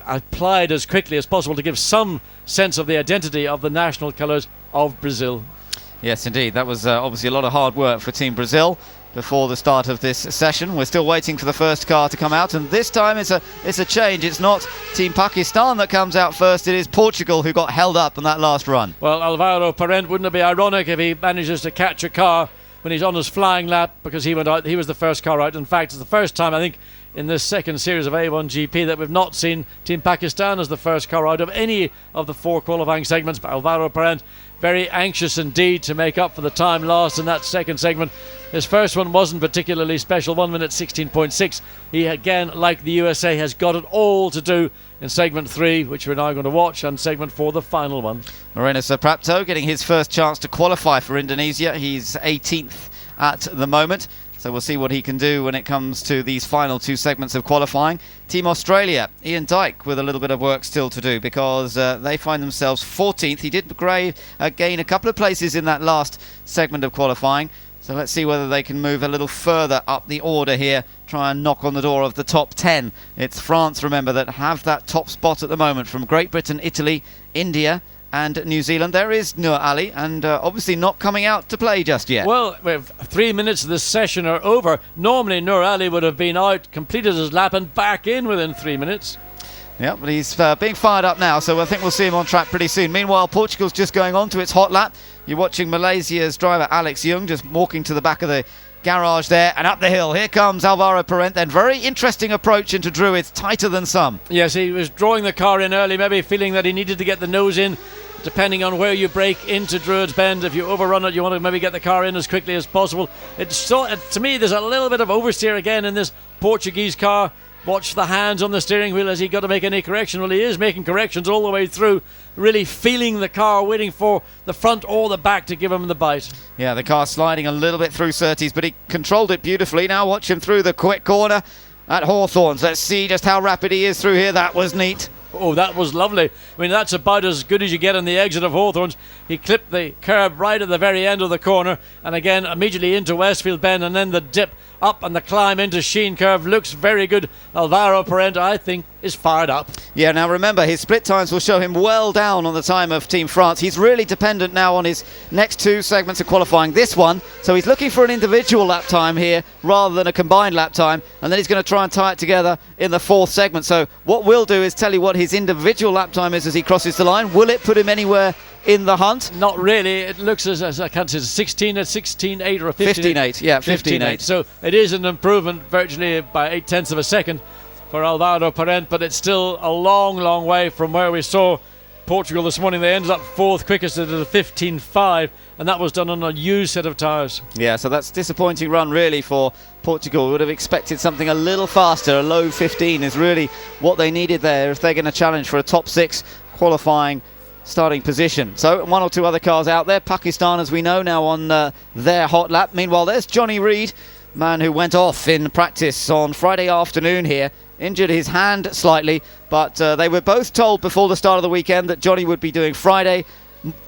applied as quickly as possible to give some sense of the identity of the national colours of Brazil. Yes, indeed. That was obviously a lot of hard work for Team Brazil before the start of this session. We're still waiting for the first car to come out, and this time it's a change. It's not Team Pakistan that comes out first, it is Portugal who got held up on that last run. Well, Alvaro Parent, wouldn't it be ironic if he manages to catch a car when he's on his flying lap, because he went out, he was the first car out. In fact, it's the first time, I think, in this second series of A1GP that we've not seen Team Pakistan as the first car out of any of the 4 qualifying segments. But Alvaro Parent very anxious indeed to make up for the time lost in that second segment. His first one wasn't particularly special, 1 minute 16.6. He again, like the USA, has got it all to do in segment 3, which we're now going to watch, and segment 4, the final one. Moreno Suprapto getting his first chance to qualify for Indonesia. He's 18th at the moment. So we'll see what he can do when it comes to these final 2 segments of qualifying. Team Australia, Ian Dyke with a little bit of work still to do, because they find themselves 14th. He did gain a couple of places in that last segment of qualifying. So let's see whether they can move a little further up the order here, try and knock on the door of the top 10. It's France, remember, that have that top spot at the moment, from Great Britain, Italy, India and New Zealand. There is Nur Ali, and obviously not coming out to play just yet. Well, 3 minutes of this session are over. Normally Nur Ali would have been out, completed his lap and back in within 3 minutes. Yeah, but he's being fired up now, so I think we'll see him on track pretty soon. Meanwhile, Portugal's just going on to its hot lap. You're watching Malaysia's driver Alex Young just walking to the back of the garage there and up the hill. Here comes Alvaro Parent then. Very interesting approach into Druids, tighter than some. Yes, he was drawing the car in early, maybe feeling that he needed to get the nose in, depending on where you break into Druids Bend. If you overrun it, you want to maybe get the car in as quickly as possible. To me, there's a little bit of oversteer again in this Portuguese car. Watch the hands on the steering wheel. Has he got to make any correction? Well, he is making corrections all the way through, really feeling the car, waiting for the front or the back to give him the bite. Yeah, the car sliding a little bit through Surtees, but he controlled it beautifully. Now watch him through the quick corner at Hawthorns. Let's see just how rapid he is through here. That was neat. Oh, that was lovely. I mean, that's about as good as you get on the exit of Hawthorns. He clipped the curb right at the very end of the corner, and again immediately into Westfield Bend, and then the dip up and the climb into Sheen Curve. Looks very good. Alvaro Parent, I think, is fired up. Yeah, now remember, his split times will show him well down on the time of Team France. He's really dependent now on his next 2 segments of qualifying. This one, so he's looking for an individual lap time here rather than a combined lap time, and then he's going to try and tie it together in the 4th segment. So what we'll do is tell you what his individual lap time is as he crosses the line. Will it put him anywhere in the hunt? Not really. It looks as I can't say, 16.8 or a 15.8. Yeah, 15.8. So it is an improvement virtually by 0.8 of a second for Alvaro Parent, but it's still a long, long way from where we saw Portugal this morning. They ended up 4th quickest at a 15.5, and that was done on a used set of tyres. Yeah, so that's a disappointing run really for Portugal. We would have expected something a little faster. A low 15 is really what they needed there if they're going to challenge for a top 6 qualifying starting position. So 1 or 2 other cars out there. Pakistan, as we know, now on their hot lap. Meanwhile, there's Johnny Reid, man who went off in practice on Friday afternoon here. Injured his hand slightly, but they were both told before the start of the weekend that Johnny would be doing Friday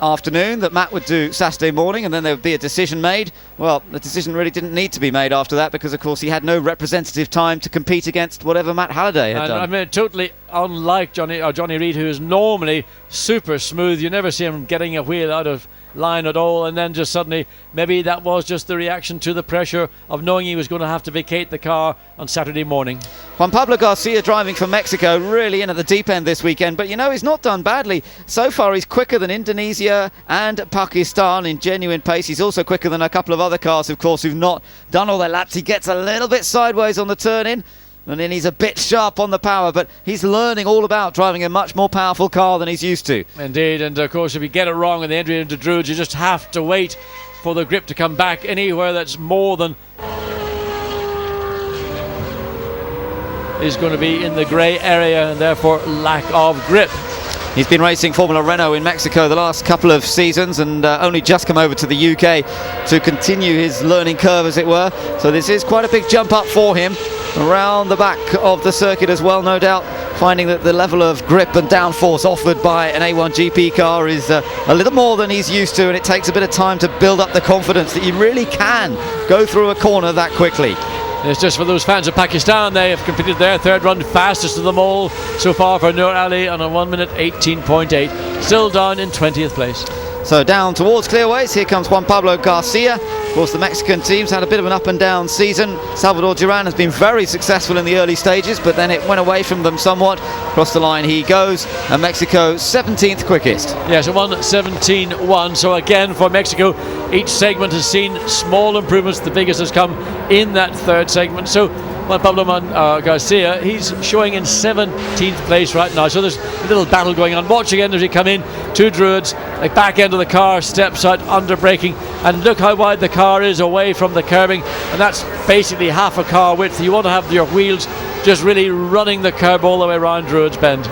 afternoon, that Matt would do Saturday morning, and then there would be a decision made. Well, the decision really didn't need to be made after that, because of course he had no representative time to compete against whatever Matt Halliday had done. I mean, totally unlike Johnny Reid, who is normally super smooth. You never see him getting a wheel out of line at all, and then just suddenly, maybe that was just the reaction to the pressure of knowing he was going to have to vacate the car on Saturday morning. Juan Pablo Garcia driving for Mexico, really in at the deep end this weekend, but you know, he's not done badly. So far he's quicker than Indonesia and Pakistan in genuine pace. He's also quicker than a couple of other cars, of course, who've not done all their laps. He gets a little bit sideways on the turn in, and then he's a bit sharp on the power, but he's learning all about driving a much more powerful car than he's used to. Indeed, and of course if you get it wrong in the entry into Druids, you just have to wait for the grip to come back. Anywhere that's more than is going to be in the grey area, and therefore lack of grip. He's been racing Formula Renault in Mexico the last couple of seasons, and only just come over to the UK to continue his learning curve, as it were. So this is quite a big jump up for him around the back of the circuit as well, no doubt, finding that the level of grip and downforce offered by an A1GP car is a little more than he's used to, and it takes a bit of time to build up the confidence that you really can go through a corner that quickly. It's just for those fans of Pakistan. They have completed their third run, fastest of them all so far for Nur Ali on a 1 minute 18.8, still down in 20th place. So down towards clearways, here comes Juan Pablo Garcia. Of course, the Mexican team's had a bit of an up and down season. Salvador Duran has been very successful in the early stages, but then it went away from them somewhat. Across the line he goes, and Mexico 17th quickest. Yes, 1:17.1. So again for Mexico, each segment has seen small improvements. The biggest has come in that third segment. So Juan Pablo Garcia, he's showing in 17th place right now. So there's a little battle going on. Watch again as we come in to Druids. The back end of the car steps out under braking, and look how wide the car is away from the curbing, and that's basically half a car width. You want to have your wheels just really running the curb all the way around Druids Bend.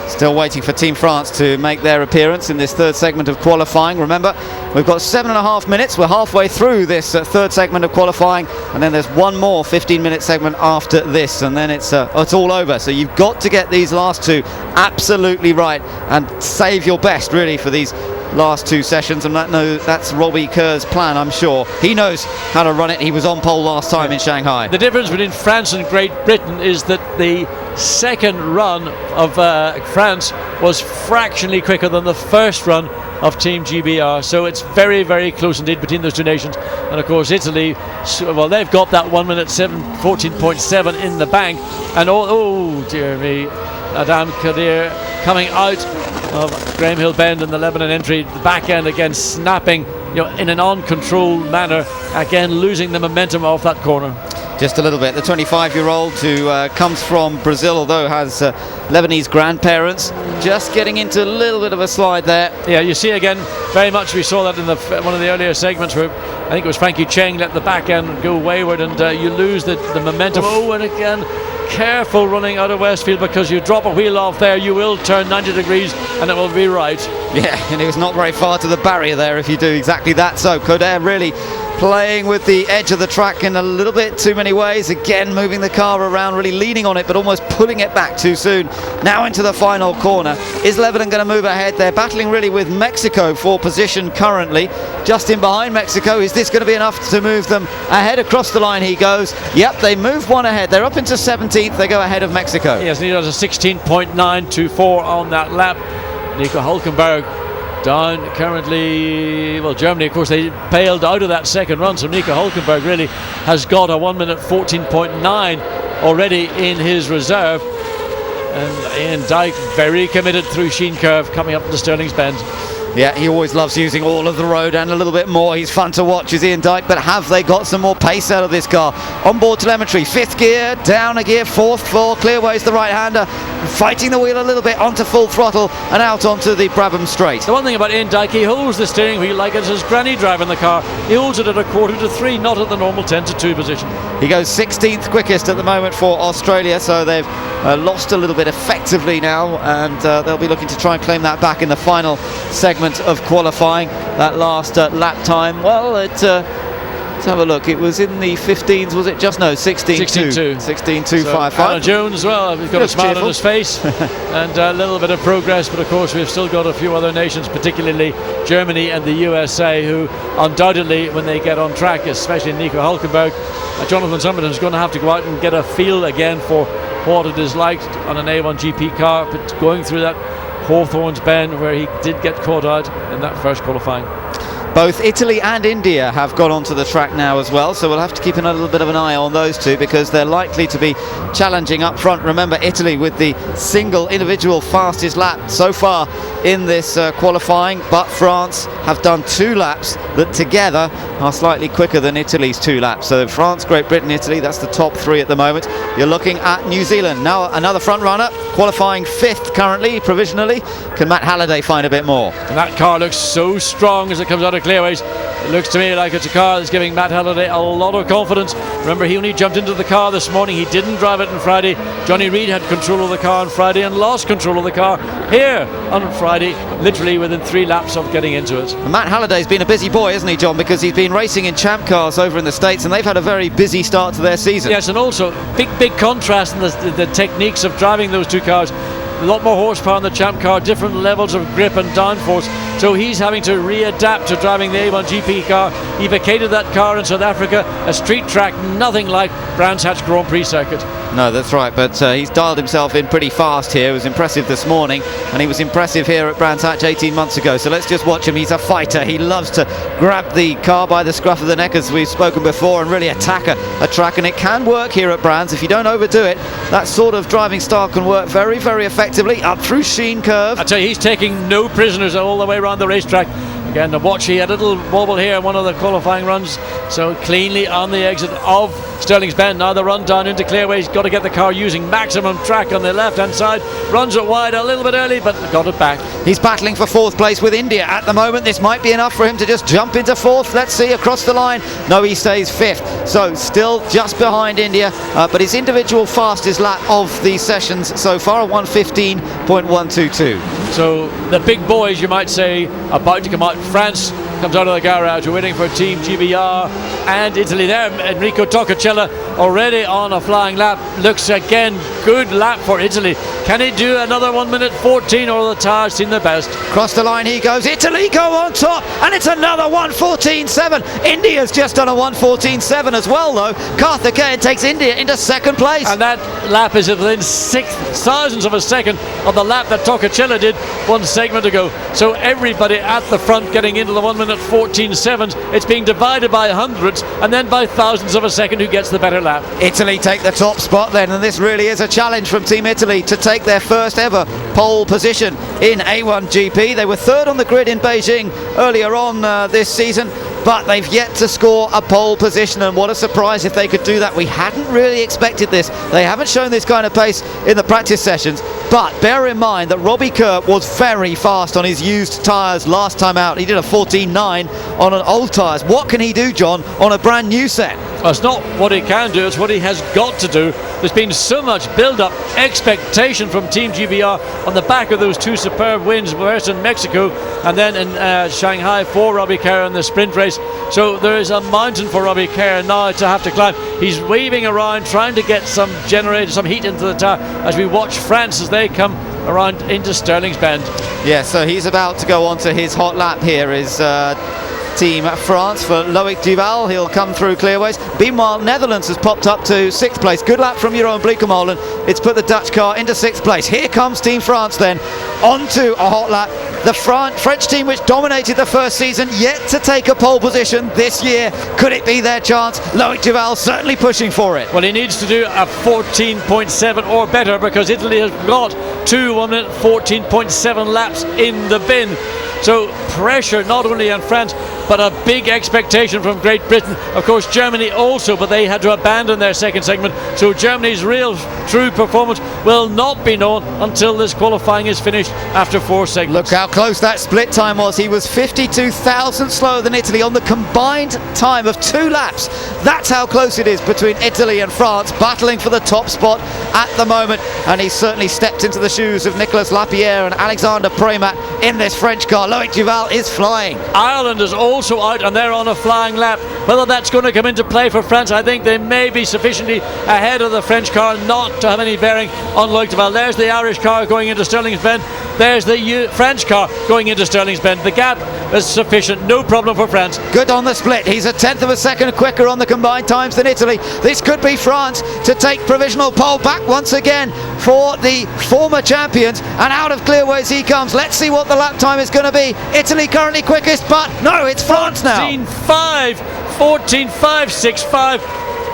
Still waiting for Team France to make their appearance in this third segment of qualifying. Remember, we've got 7.5 minutes. We're halfway through this third segment of qualifying, and then there's one more 15-minute segment after this, and then it's all over. So you've got to get these last two absolutely right and save your best, really, for these last two sessions, and that's Robbie Kerr's plan, I'm sure. He knows how to run it. He was on pole last time in Shanghai. The difference between France and Great Britain is that the second run of France was fractionally quicker than the first run of Team GBR, so it's very, very close indeed between those two nations. And of course Italy, well, they've got that 1 minute 14.7 in the bank, and oh dear me, Adam Kadir coming out of Graham Hill Bend in the Lebanon entry, the back end again snapping, in an uncontrolled manner, again losing the momentum off that corner. Just a little bit. The 25-year-old who comes from Brazil, although has Lebanese grandparents, just getting into a little bit of a slide there. Yeah, you see again, very much we saw that in one of the earlier segments where I think it was Frankie Cheng let the back end go wayward, and you lose the momentum. Oh, and again, careful running out of Westfield, because you drop a wheel off there, you will turn 90 degrees and it will be right. Yeah, and it was not very far to the barrier there if you do exactly that. So Coder really playing with the edge of the track in a little bit too many ways, again moving the car around, really leaning on it but almost pulling it back too soon. Now into the final corner. Is Lebanon going to move ahead? They're battling really with Mexico for position currently, just in behind Mexico. Is this going to be enough to move them ahead? Across the line he goes. Yep, they move one ahead. They're up into 17th. They go ahead of Mexico. Yes, he does a 16.924 on that lap. Nico Hülkenberg down currently. Well, Germany, of course, they bailed out of that second run, so Nico Hülkenberg really has got a 1 minute 14.9 already in his reserve. And Ian Dyke very committed through Sheen Curve coming up to Stirling's Bend. Yeah, he always loves using all of the road and a little bit more. He's fun to watch, is Ian Dyke, but have they got some more pace out of this car? Onboard telemetry, 5th gear, down a gear, 4th for Clearways, the right-hander, fighting the wheel a little bit onto full throttle and out onto the Brabham Straight. The one thing about Ian Dyke, he holds the steering wheel like it's his granny driving the car. He holds it at a 1/4 to 3, not at the normal 10 to 2 position. He goes 16th quickest at the moment for Australia, so they've lost a little bit effectively now, and they'll be looking to try and claim that back in the final segment of qualifying. That last lap time, well, let's have a look. It was in the 15s, was it? Just no, 16.2. 16.255. Alan Jones as well, he's got a smile on his face and a little bit of progress, but of course we've still got a few other nations, particularly Germany and the USA, who undoubtedly, when they get on track, especially Nico Hülkenberg, Jonathan Summerton is going to have to go out and get a feel again for what it is like on an A1GP car, but going through that Hawthorne's Bend where he did get caught out in that first qualifying. Both Italy and India have gone onto the track now as well, so we'll have to keep a little bit of an eye on those two because they're likely to be challenging up front. Remember, Italy with the single individual fastest lap so far in this qualifying, but France have done 2 laps that together are slightly quicker than Italy's 2 laps. So France, Great Britain, Italy, that's the top 3 at the moment. You're looking at New Zealand. Now another front runner, qualifying 5th currently, provisionally. Can Matt Halliday find a bit more? And that car looks so strong as it comes out of clearways. It looks to me like it's a car that's giving Matt Halliday a lot of confidence. Remember, he only jumped into the car this morning. He didn't drive it on Friday. Johnny Reid had control of the car on Friday and lost control of the car here on Friday, literally within 3 laps of getting into it. And Matt Halliday's been a busy boy, hasn't he, John? Because he's been racing in champ cars over in the States, and they've had a very busy start to their season. Yes, and also big contrast in the techniques of driving those 2 cars. A lot more horsepower in the champ car, different levels of grip and downforce. So he's having to readapt to driving the A1GP car. He vacated that car in South Africa, a street track, nothing like Brands Hatch Grand Prix circuit. No, that's right, but he's dialed himself in pretty fast here. It was impressive this morning, and he was impressive here at Brands Hatch 18 months ago. So let's just watch him. He's a fighter. He loves to grab the car by the scruff of the neck, as we've spoken before, and really attack a track. And it can work here at Brands if you don't overdo it. That sort of driving style can work very, very effectively up through Sheen Curve. I tell you, he's taking no prisoners all the way around the racetrack. Again, the watch, he had a little wobble here in one of the qualifying runs, so cleanly on the exit of Stirling's Bend. Now the run down into clearways, got to get the car using maximum track on the left hand side, runs it wide a little bit early, but got it back. He's battling for 4th place with India at the moment. This might be enough for him to just jump into 4th. Let's see, across the line. No, he stays 5th, so still just behind India, but his individual fastest lap of the sessions so far, 1:15.122. So the big boys, you might say, about to come out. France comes out of the garage. We're waiting for Team GBR and Italy there. Enrico Toccacella already on a flying lap. Looks again good lap for Italy. Can he do another 1:14, or the tires seem the best? Across the line he goes. Italy go on top, and it's another 1:14.7. India's just done a 1:14.7 as well, though. Karthikeyan takes India into 2nd place. And that lap is within 6,000ths of a second of the lap that Toccacella did 1 segment ago. So everybody at the front getting into the 1:14.7. It's being divided by hundreds and then by thousandths of a second who gets the better lap. Italy take the top spot then, and this really is a challenge from Team Italy to take their first ever pole position in A1GP. They were 3rd on the grid in Beijing earlier on this season, but they've yet to score a pole position, and what a surprise if they could do that. We hadn't really expected this. They haven't shown this kind of pace in the practice sessions, but bear in mind that Robbie Kerr was very fast on his used tyres last time out. He did a 14.9 on an old tyres. What can he do, John, on a brand new set? Well, it's not what he can do, it's what he has got to do. There's been so much build-up expectation from Team GBR on the back of those 2 superb wins, first in Mexico and then in Shanghai for Robbie Kerr in the sprint race. So there is a mountain for Robbie Kerr now to have to climb. He's waving around, trying to get some heat into the tire as we watch France as they come around into Stirling's Bend. Yeah, so he's about to go on to his hot lap here. Is Team France for Loic Duval. He'll come through clearways. Meanwhile, Netherlands has popped up to 6th place. Good lap from Jeroen Bleekemolen. It's put the Dutch car into 6th place. Here comes Team France then, onto a hot lap. The French team which dominated the first season, yet to take a pole position this year. Could it be their chance? Loic Duval certainly pushing for it. Well, he needs to do a 14.7 or better, because Italy has got 2 1:14.7 laps in the bin. So pressure not only on France, but a big expectation from Great Britain. Of course, Germany also, but they had to abandon their second segment. So Germany's real, true performance will not be known until this qualifying is finished after 4 segments. Look how close that split time was. He was 52,000 slower than Italy on the combined time of 2 laps. That's how close it is between Italy and France, battling for the top spot at the moment. And he's certainly stepped into the shoes of Nicolas Lapierre and Alexander Premat in this French car. Loic Duval is flying. Ireland is also out, and they're on a flying lap. Whether that's going to come into play for France, I think they may be sufficiently ahead of the French car not to have any bearing on Loic Duval. There's the Irish car going into Stirling's Bend. There's the French car going into Stirling's Bend. The gap is sufficient. No problem for France. Good on the split. He's a 1/10 of a second quicker on the combined times than Italy. This could be France to take provisional pole back once again for the former champions, and out of clearways he comes. Let's see what the lap time is going to be. Italy currently quickest, but no, it's France now. 14.5,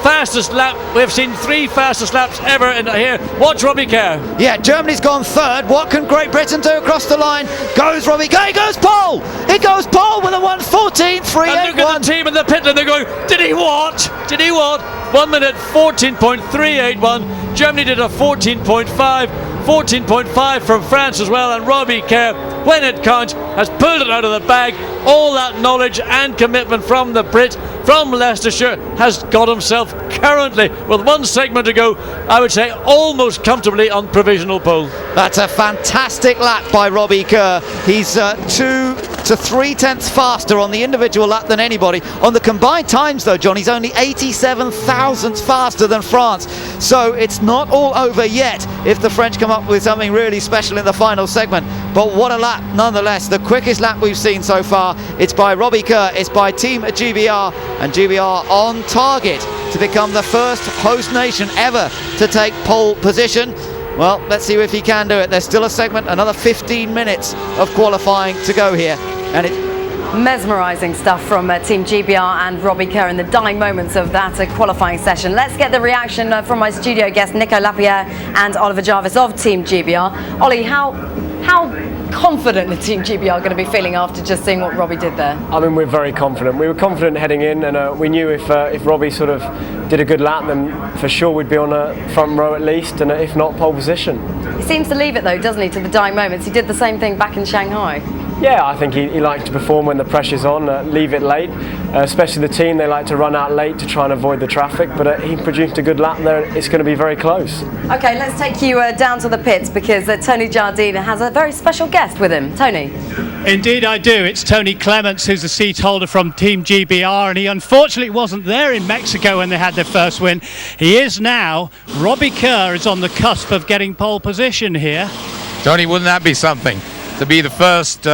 fastest lap. We've seen 3 fastest laps ever in here. Watch Robbie Kerr. Yeah, Germany's gone third. What can Great Britain do across the line? Goes Robbie Kerr. He goes pole. He goes pole with a 1:14.381. And look at the team in the pit lane. They're going, did he what? Did he what? 1 minute 14.381. Germany did a 14.5. 14.5 from France as well, and Robbie Kerr, when it counts, has pulled it out of the bag. All that knowledge and commitment from the Brit, from Leicestershire, has got himself currently, with 1 segment to go, I would say almost comfortably on provisional pole. That's a fantastic lap by Robbie Kerr. He's 2 to 3 tenths faster on the individual lap than anybody. On the combined times though, John, he's only 87 thousandths faster than France. So it's not all over yet if the French come up with something really special in the final segment. But what a lap nonetheless. The quickest lap we've seen so far. It's by Robbie Kerr. It's by Team GBR, and GBR on target to become the first host nation ever to take pole position. Well, let's see if he can do it. There's still a segment, another 15 minutes of qualifying to go here, and it Mesmerising stuff from Team GBR and Robbie Kerr in the dying moments of that qualifying session. Let's get the reaction from my studio guests, Nico Lapierre and Oliver Jarvis of Team GBR. Ollie, how confident the Team GBR are going to be feeling after just seeing what Robbie did there? I mean, we're very confident. We were confident heading in, and we knew if Robbie sort of did a good lap, then for sure we'd be on a front row at least, and if not, pole position. He seems to leave it though, doesn't he, to the dying moments. He did the same thing back in Shanghai. Yeah, I think he likes to perform when the pressure's on, leave it late. Especially the team, they like to run out late to try and avoid the traffic, but he produced a good lap there. It's going to be very close. Okay, let's take you down to the pits because Tony Jardine has a very special guest with him. Tony. Indeed I do. It's Tony Clements, who's the seat holder from Team GBR, and he unfortunately wasn't there in Mexico when they had their first win. He is now. Robbie Kerr is on the cusp of getting pole position here. Tony, wouldn't that be something? To be the first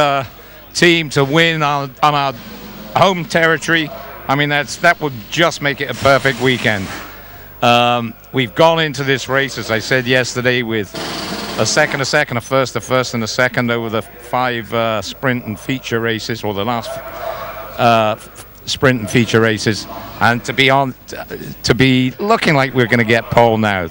team to win on our home territory. I mean, that would just make it a perfect weekend. We've gone into this race, as I said yesterday, with a second, a first, and a second over the 5 sprint and feature races, or the last sprint and feature races, and to be looking like we're going to get pole now.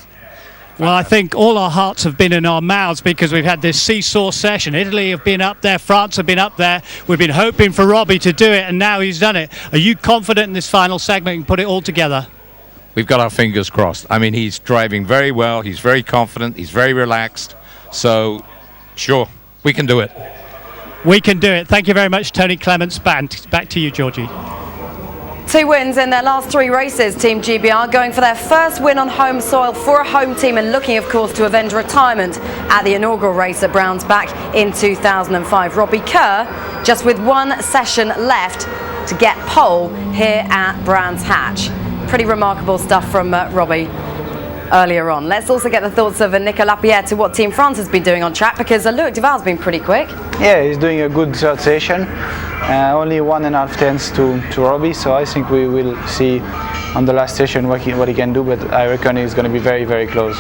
Well, I think all our hearts have been in our mouths because we've had this seesaw session. Italy have been up there, France have been up there. We've been hoping for Robbie to do it, and now he's done it. Are you confident in this final segment and put it all together? We've got our fingers crossed. I mean, he's driving very well. He's very confident. He's very relaxed. So, sure, we can do it. We can do it. Thank you very much, Tony Clements. Back to you, Georgie. 2 wins in their last 3 races, Team GBR going for their first win on home soil for a home team and looking, of course, to avenge retirement at the inaugural race at Browns back in 2005. Robbie Kerr, just with 1 session left to get pole here at Brands Hatch. Pretty remarkable stuff from Robbie earlier on. Let's also get the thoughts of Nico Lapierre to what Team France has been doing on track, because Loic Duval's been pretty quick. Yeah, he's doing a good third session. Only 1.5 tenths to Robbie, so I think we will see on the last session what he can do, but I reckon he's going to be very, very close.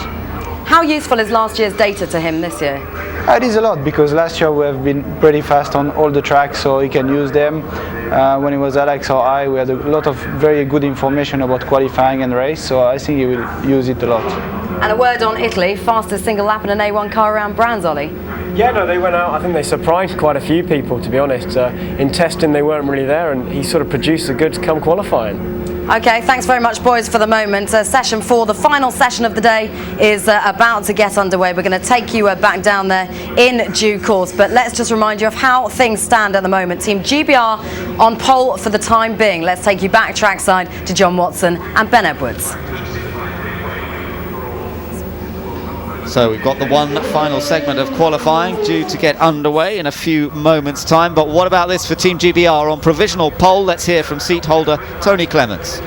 How useful is last year's data to him this year? It is a lot, because last year we have been pretty fast on all the tracks, so he can use them. When it was Alex or I, we had a lot of very good information about qualifying and race, so I think he will use it a lot. And a word on Italy, fastest single lap in an A1 car around Brands, Ollie. Yeah, no, they went out. I think they surprised quite a few people, to be honest. In testing, they weren't really there, and he sort of produced the goods come qualifying. Okay, thanks very much, boys, for the moment. Session 4, the final session of the day, is about to get underway. We're going to take you back down there in due course, but let's just remind you of how things stand at the moment. Team GBR on pole for the time being. Let's take you back trackside to John Watson and Ben Edwards. So we've got the 1 final segment of qualifying due to get underway in a few moments' time. But what about this for Team GBR on provisional pole? Let's hear from seat holder Tony Clements.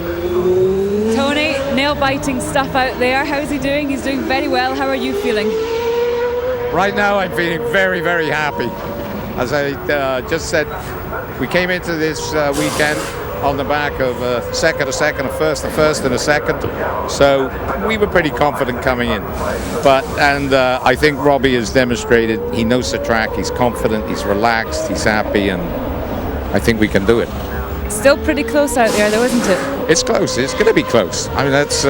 Tony, nail-biting stuff out there. How's he doing? He's doing very well. How are you feeling? Right now I'm feeling very, very happy. As I just said We came into this weekend on the back of a second, a first, and a second. So we were pretty confident coming in. And I think Robbie has demonstrated he knows the track, he's confident, he's relaxed, he's happy, and I think we can do it. Still pretty close out there though, isn't it? It's close, it's going to be close. I mean, that's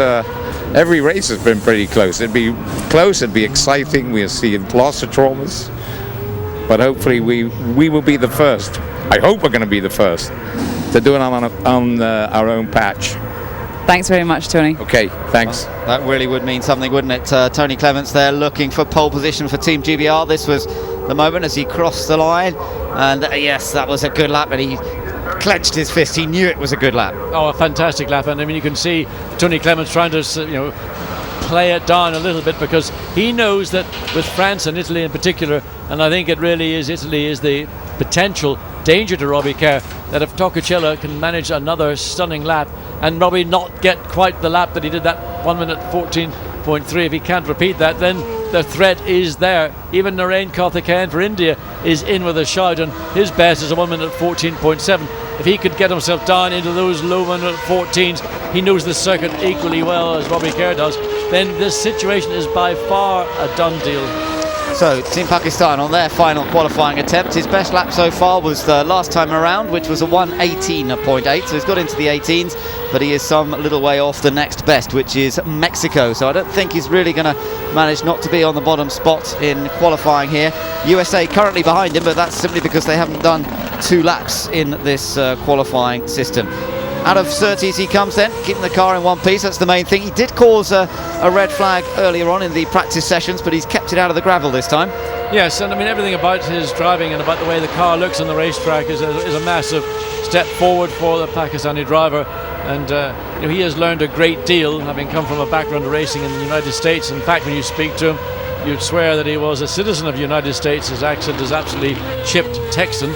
every race has been pretty close. It'd be close, it'd be exciting, we'll see lots of traumas. But hopefully we will be the first. I hope we're going to be the first to do it on our own patch. Thanks very much, Tony. Okay, thanks. Well, that really would mean something, wouldn't it? Tony Clements there looking for pole position for Team GBR. This was the moment as he crossed the line. And yes, that was a good lap, and he clenched his fist. He knew it was a good lap. Oh, a fantastic lap. And I mean, you can see Tony Clements trying to, play it down a little bit, because he knows that with France and Italy in particular, and I think it really is Italy is the potential danger to Robbie Kerr, that if Toccocello can manage another stunning lap and Robbie not get quite the lap that he did, that 1 minute 14.3, if he can't repeat that, then the threat is there. Even Narain Karthikeyan for India is in with a shout, and his best is a 1 minute 14.7. If he could get himself down into those low minute 14s, he knows the circuit equally well as Robbie Kerr does, then this situation is by far a done deal. So, Team Pakistan on their final qualifying attempt. His best lap so far was the last time around, which was a 1:18.8. So he's got into the 18s, but he is some little way off the next best, which is Mexico. So I don't think he's really going to manage not to be on the bottom spot in qualifying here. USA currently behind him, but that's simply because they haven't done 2 laps in this qualifying system. Out of Surtees he comes then, keeping the car in one piece. That's the main thing. He did cause a red flag earlier on in the practice sessions, but he's kept it out of the gravel this time. Yes, and I mean, everything about his driving and about the way the car looks on the racetrack is a massive step forward for the Pakistani driver. And he has learned a great deal, having come from a background of racing in the United States. In fact, when you speak to him, you'd swear that he was a citizen of the United States. His accent is absolutely chipped Texan.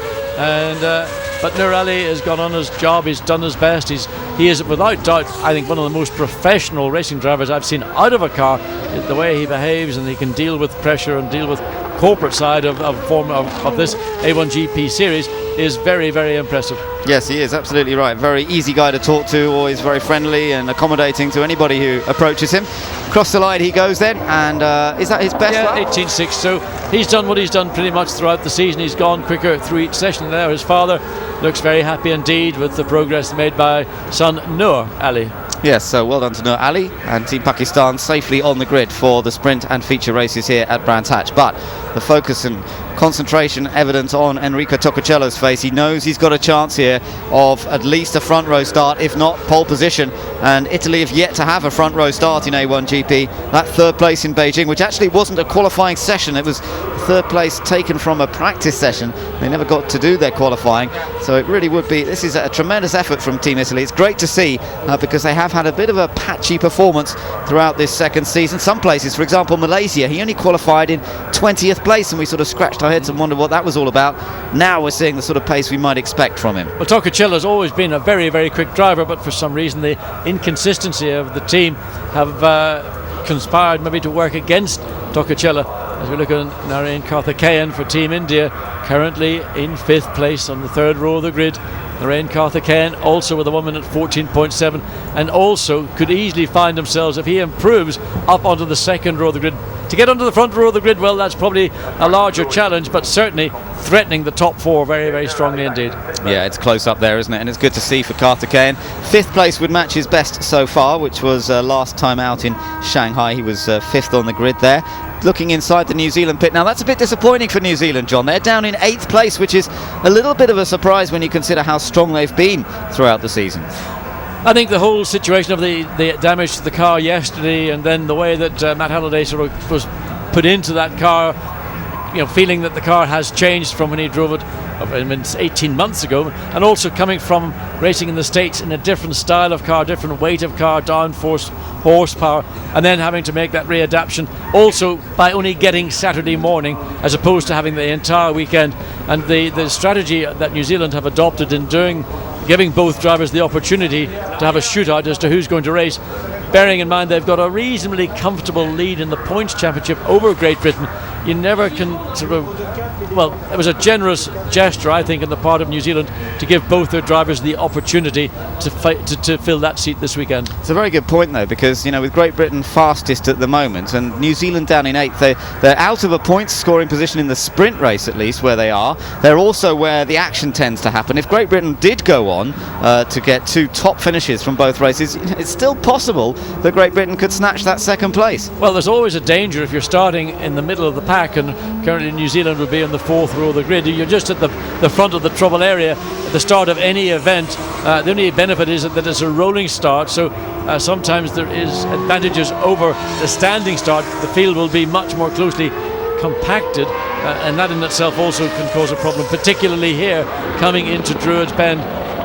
But Nur Ali has gone on his job, he's done his best. He is without doubt, I think, one of the most professional racing drivers I've seen out of a car. The way he behaves, and he can deal with pressure and deal with corporate side of this A1GP series is very, very impressive. Yes, he is absolutely right. Very easy guy to talk to, always very friendly and accommodating to anybody who approaches him. Across the line he goes then, and is that his best lap? 18.6. So he's done what he's done pretty much throughout the season. He's gone quicker through each session there. His father looks very happy indeed with the progress made by son Nur Ali. Yes, so well done to Nur Ali, and Team Pakistan safely on the grid for the sprint and feature races here at Brands Hatch. But the focus and concentration evident on Enrico Toccocello's face. He knows he's got a chance here of at least a front row start, if not pole position, and Italy have yet to have a front row start in A1GP. That third place in Beijing, which actually wasn't a qualifying session, it was third place taken from a practice session. They never got to do their qualifying, so it really would be, this is a tremendous effort from Team Italy. It's great to see because they have had a bit of a patchy performance throughout this second season. Some places, for example Malaysia, he only qualified in 20th place, and we sort of scratched our heads and wondered what that was all about. Now we're seeing the sort of pace we might expect from him. Well, Toccocello's always been a very, very quick driver, but for some reason the inconsistency of the team have conspired maybe to work against Toccocello. As we look at Narain Karthikeyan for Team India, currently in 5th place on the 3rd row of the grid. Narain Karthikeyan also with a 1 minute 14.7, and also could easily find themselves, if he improves, up onto the 2nd row of the grid. To get onto the front row of the grid, well, that's probably a larger challenge, but certainly threatening the top 4 very, very strongly indeed. Yeah, it's close up there, isn't it? And it's good to see for Karthikeyan. 5th place would match his best so far, which was last time out in Shanghai. He was 5th on the grid there. Looking inside the New Zealand pit now, that's a bit disappointing for New Zealand, John. They're down in 8th place, which is a little bit of a surprise when you consider how strong they've been throughout the season. I think the whole situation of the damage to the car yesterday, and then the way that Matt Halliday sort of was put into that car, feeling that the car has changed from when he drove it 18 months ago, and also coming from racing in the States in a different style of car, different weight of car, downforce horsepower, and then having to make that readaptation also by only getting Saturday morning as opposed to having the entire weekend. And the strategy that New Zealand have adopted in giving both drivers the opportunity to have a shootout as to who's going to race, bearing in mind they've got a reasonably comfortable lead in the points championship over Great Britain, you never can sort of, well, it was a generous gesture, I think, on the part of New Zealand to give both their drivers the opportunity to fight to fill that seat this weekend. It's a very good point, though, because, with Great Britain fastest at the moment and New Zealand down in 8th, they're out of a points scoring position in the sprint race, at least, where they are. They're also where the action tends to happen. If Great Britain did go on to get 2 top finishes from both races, it's still possible that Great Britain could snatch that second place. Well, there's always a danger if you're starting in the middle of the pack, and currently New Zealand would be in the 4th row of the grid. You're just at the front of the trouble area at the start of any event. The only benefit is that it's a rolling start, so sometimes there is advantages over the standing start. The field will be much more closely compacted, and that in itself also can cause a problem, particularly here coming into Druids Bend,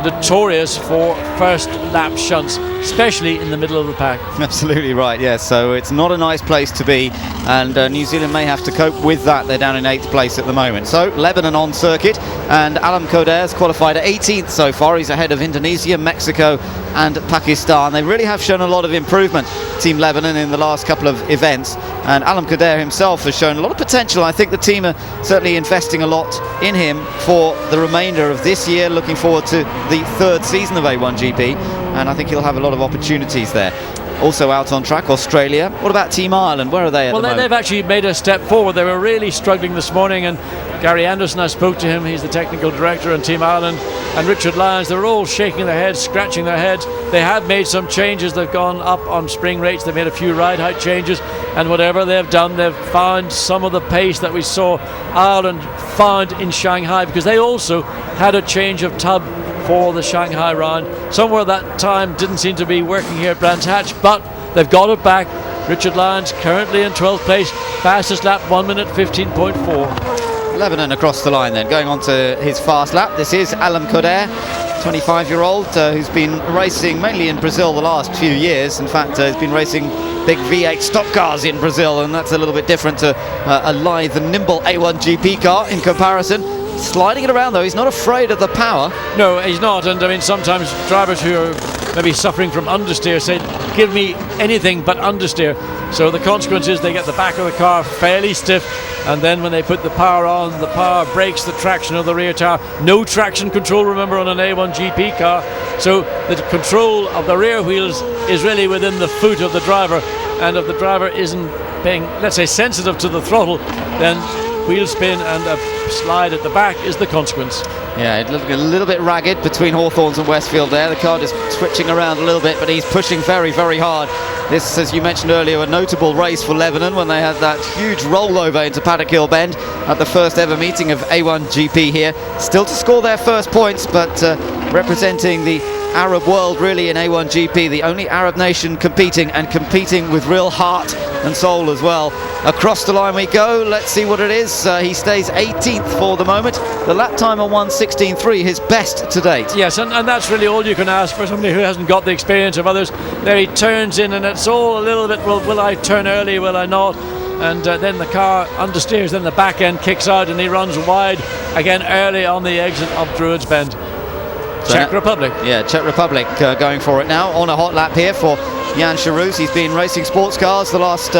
notorious for first lap shunts, especially in the middle of the pack. Absolutely right, yes. So it's not a nice place to be, and New Zealand may have to cope with that. They're down in 8th place at the moment. So Lebanon on circuit, and Alam Koder's qualified 18th so far. He's ahead of Indonesia, Mexico and Pakistan. They really have shown a lot of improvement, Team Lebanon, in the last couple of events, and Alam Koder himself has shown a lot of potential. I think the team are certainly investing a lot in him for the remainder of this year, looking forward to the 3rd season of A1GP, and I think he'll have a lot of opportunities there. Also out on track, Australia. What about Team Ireland? Where are they at the moment? They've actually made a step forward. They were really struggling this morning, and Gary Anderson, I spoke to him, he's the technical director on Team Ireland, and Richard Lyons, they're all shaking their heads, scratching their heads. They have made some changes. They've gone up on spring rates. They've made a few ride height changes, and whatever they've done, they've found some of the pace that we saw Ireland found in Shanghai, because they also had a change of tub for the Shanghai round. Somewhere that time didn't seem to be working here at Brands Hatch, but they've got it back. Richard Lyons currently in 12th place, fastest lap 1 minute 15.4. Lebanon across the line then, going on to his fast lap. This is Alam Koder, 25-year-old, who's been racing mainly in Brazil the last few years. In fact, he's been racing big V8 stock cars in Brazil, and that's a little bit different to a lithe and nimble A1GP car in comparison. Sliding it around, though, he's not afraid of the power. No, he's not, and I mean, sometimes drivers who are maybe suffering from understeer say, give me anything but understeer. So the consequence is they get the back of the car fairly stiff, and then when they put the power on, the power breaks the traction of the rear tire. No traction control, remember, on an A1GP car, so the control of the rear wheels is really within the foot of the driver, and if the driver isn't being, let's say, sensitive to the throttle, then wheel spin and a slide at the back is the consequence. Yeah, it looked a little bit ragged between Hawthorns and Westfield there. The car just switching around a little bit, but he's pushing very, very hard. This, as you mentioned earlier, a notable race for Lebanon when they had that huge rollover into Paddock Hill Bend at the first ever meeting of A1GP here. Still to score their first points, but representing the Arab world really in A1GP, the only Arab nation competing, and competing with real heart and soul as well. Across the line we go. Let's see what it is. He stays 18th for the moment. The lap time of 1:16.3, his best to date. Yes, and that's really all you can ask for somebody who hasn't got the experience of others. There he turns in, and it's all a little bit, well, will I turn early, will I not? And then the car understeers, then the back end kicks out, and he runs wide again early on the exit of Druids Bend. Czech Republic. Yeah, Czech Republic going for it now on a hot lap here for Jan Charus. He's been racing sports cars the last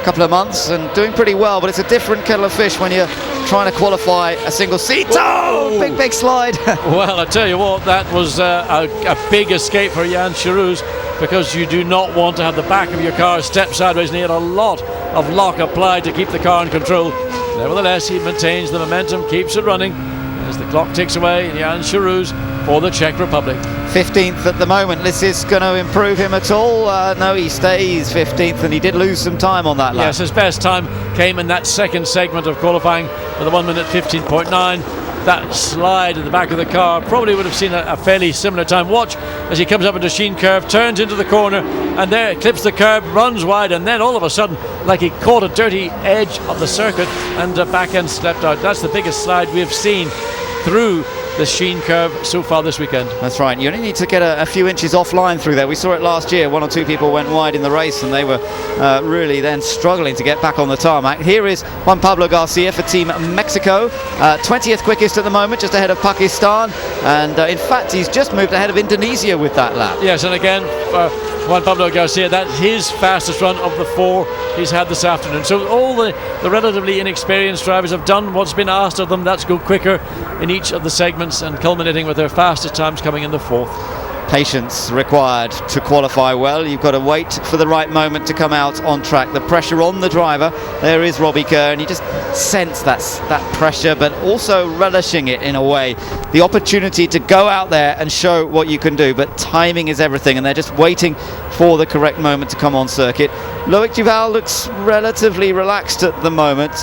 couple of months and doing pretty well, but it's a different kettle of fish when you're trying to qualify a single seat. Oh, big slide. Well, I tell you what, that was a big escape for Jan Charus, because you do not want to have the back of your car step sideways, and he had a lot of lock applied to keep the car in control. Nevertheless, he maintains the momentum, keeps it running as the clock ticks away. Jan Charus for the Czech Republic. 15th at the moment. This is going to improve him at all? No, he stays 15th, and he did lose some time on that lap. Yes, his best time came in that second segment of qualifying with a 1 minute 15.9. That slide at the back of the car probably would have seen a fairly similar time. Watch as he comes up into Sheen Curve, turns into the corner, and there it clips the curb, runs wide, and then all of a sudden, like he caught a dirty edge of the circuit, and the back end slept out. That's the biggest slide we have seen through the Sheen Curve so far this weekend. That's right. You only need to get a few inches offline through there. We saw it last year. 1 or 2 people went wide in the race, and they were really then struggling to get back on the tarmac. Here is Juan Pablo Garcia for Team Mexico. 20th quickest at the moment, just ahead of Pakistan. And in fact, he's just moved ahead of Indonesia with that lap. Yes, and again, Juan Pablo Garcia, that's his fastest run of the 4 he's had this afternoon. So all the relatively inexperienced drivers have done what's been asked of them. That's go quicker in each of the segments and culminating with their fastest times coming in the 4th. Patience required to qualify well. You've got to wait for the right moment to come out on track. The pressure on the driver. There is Robbie Kerr, and you just sense that pressure, but also relishing it in a way. The opportunity to go out there and show what you can do, but timing is everything, and they're just waiting for the correct moment to come on circuit. Loic Duval looks relatively relaxed at the moment.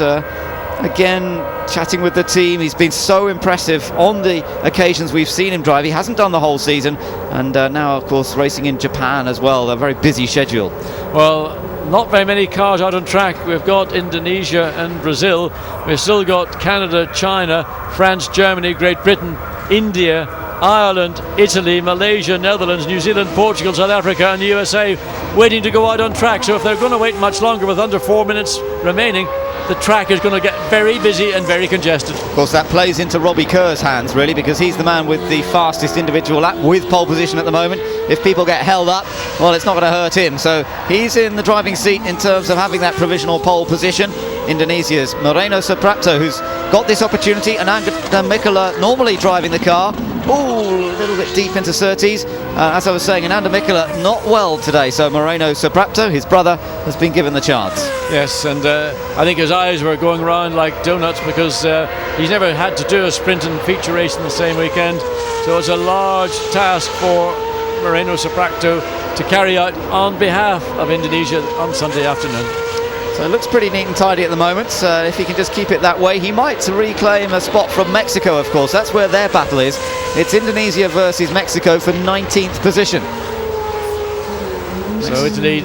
Again, chatting with the team, he's been so impressive on the occasions we've seen him drive. He hasn't done the whole season, and now of course racing in Japan as well, a very busy schedule. Well, not very many cars out on track. We've got Indonesia and Brazil. We've still got Canada, China, France, Germany, Great Britain, India, Ireland, Italy, Malaysia, Netherlands, New Zealand, Portugal, South Africa and the USA waiting to go out on track. So if they're going to wait much longer with under 4 minutes remaining, the track is going to get very busy and very congested. Of course, that plays into Robbie Kerr's hands, really, because he's the man with the fastest individual lap with pole position at the moment. If people get held up, well, it's not going to hurt him. So he's in the driving seat in terms of having that provisional pole position. Indonesia's Moreno Suprapto, who's got this opportunity, and Ananda Mikkola normally driving the car. Oh, a little bit deep into Surtees. As I was saying, Ananda Mikkola not well today, so Moreno Suprapto, his brother, has been given the chance. Yes, and I think his eyes were going round like donuts because he's never had to do a sprint and feature race in the same weekend. So it's a large task for Moreno Suprapto to carry out on behalf of Indonesia on Sunday afternoon. So it looks pretty neat and tidy at the moment. If he can just keep it that way, he might reclaim a spot from Mexico, of course. That's where their battle is. It's Indonesia versus Mexico for 19th position. So Italy,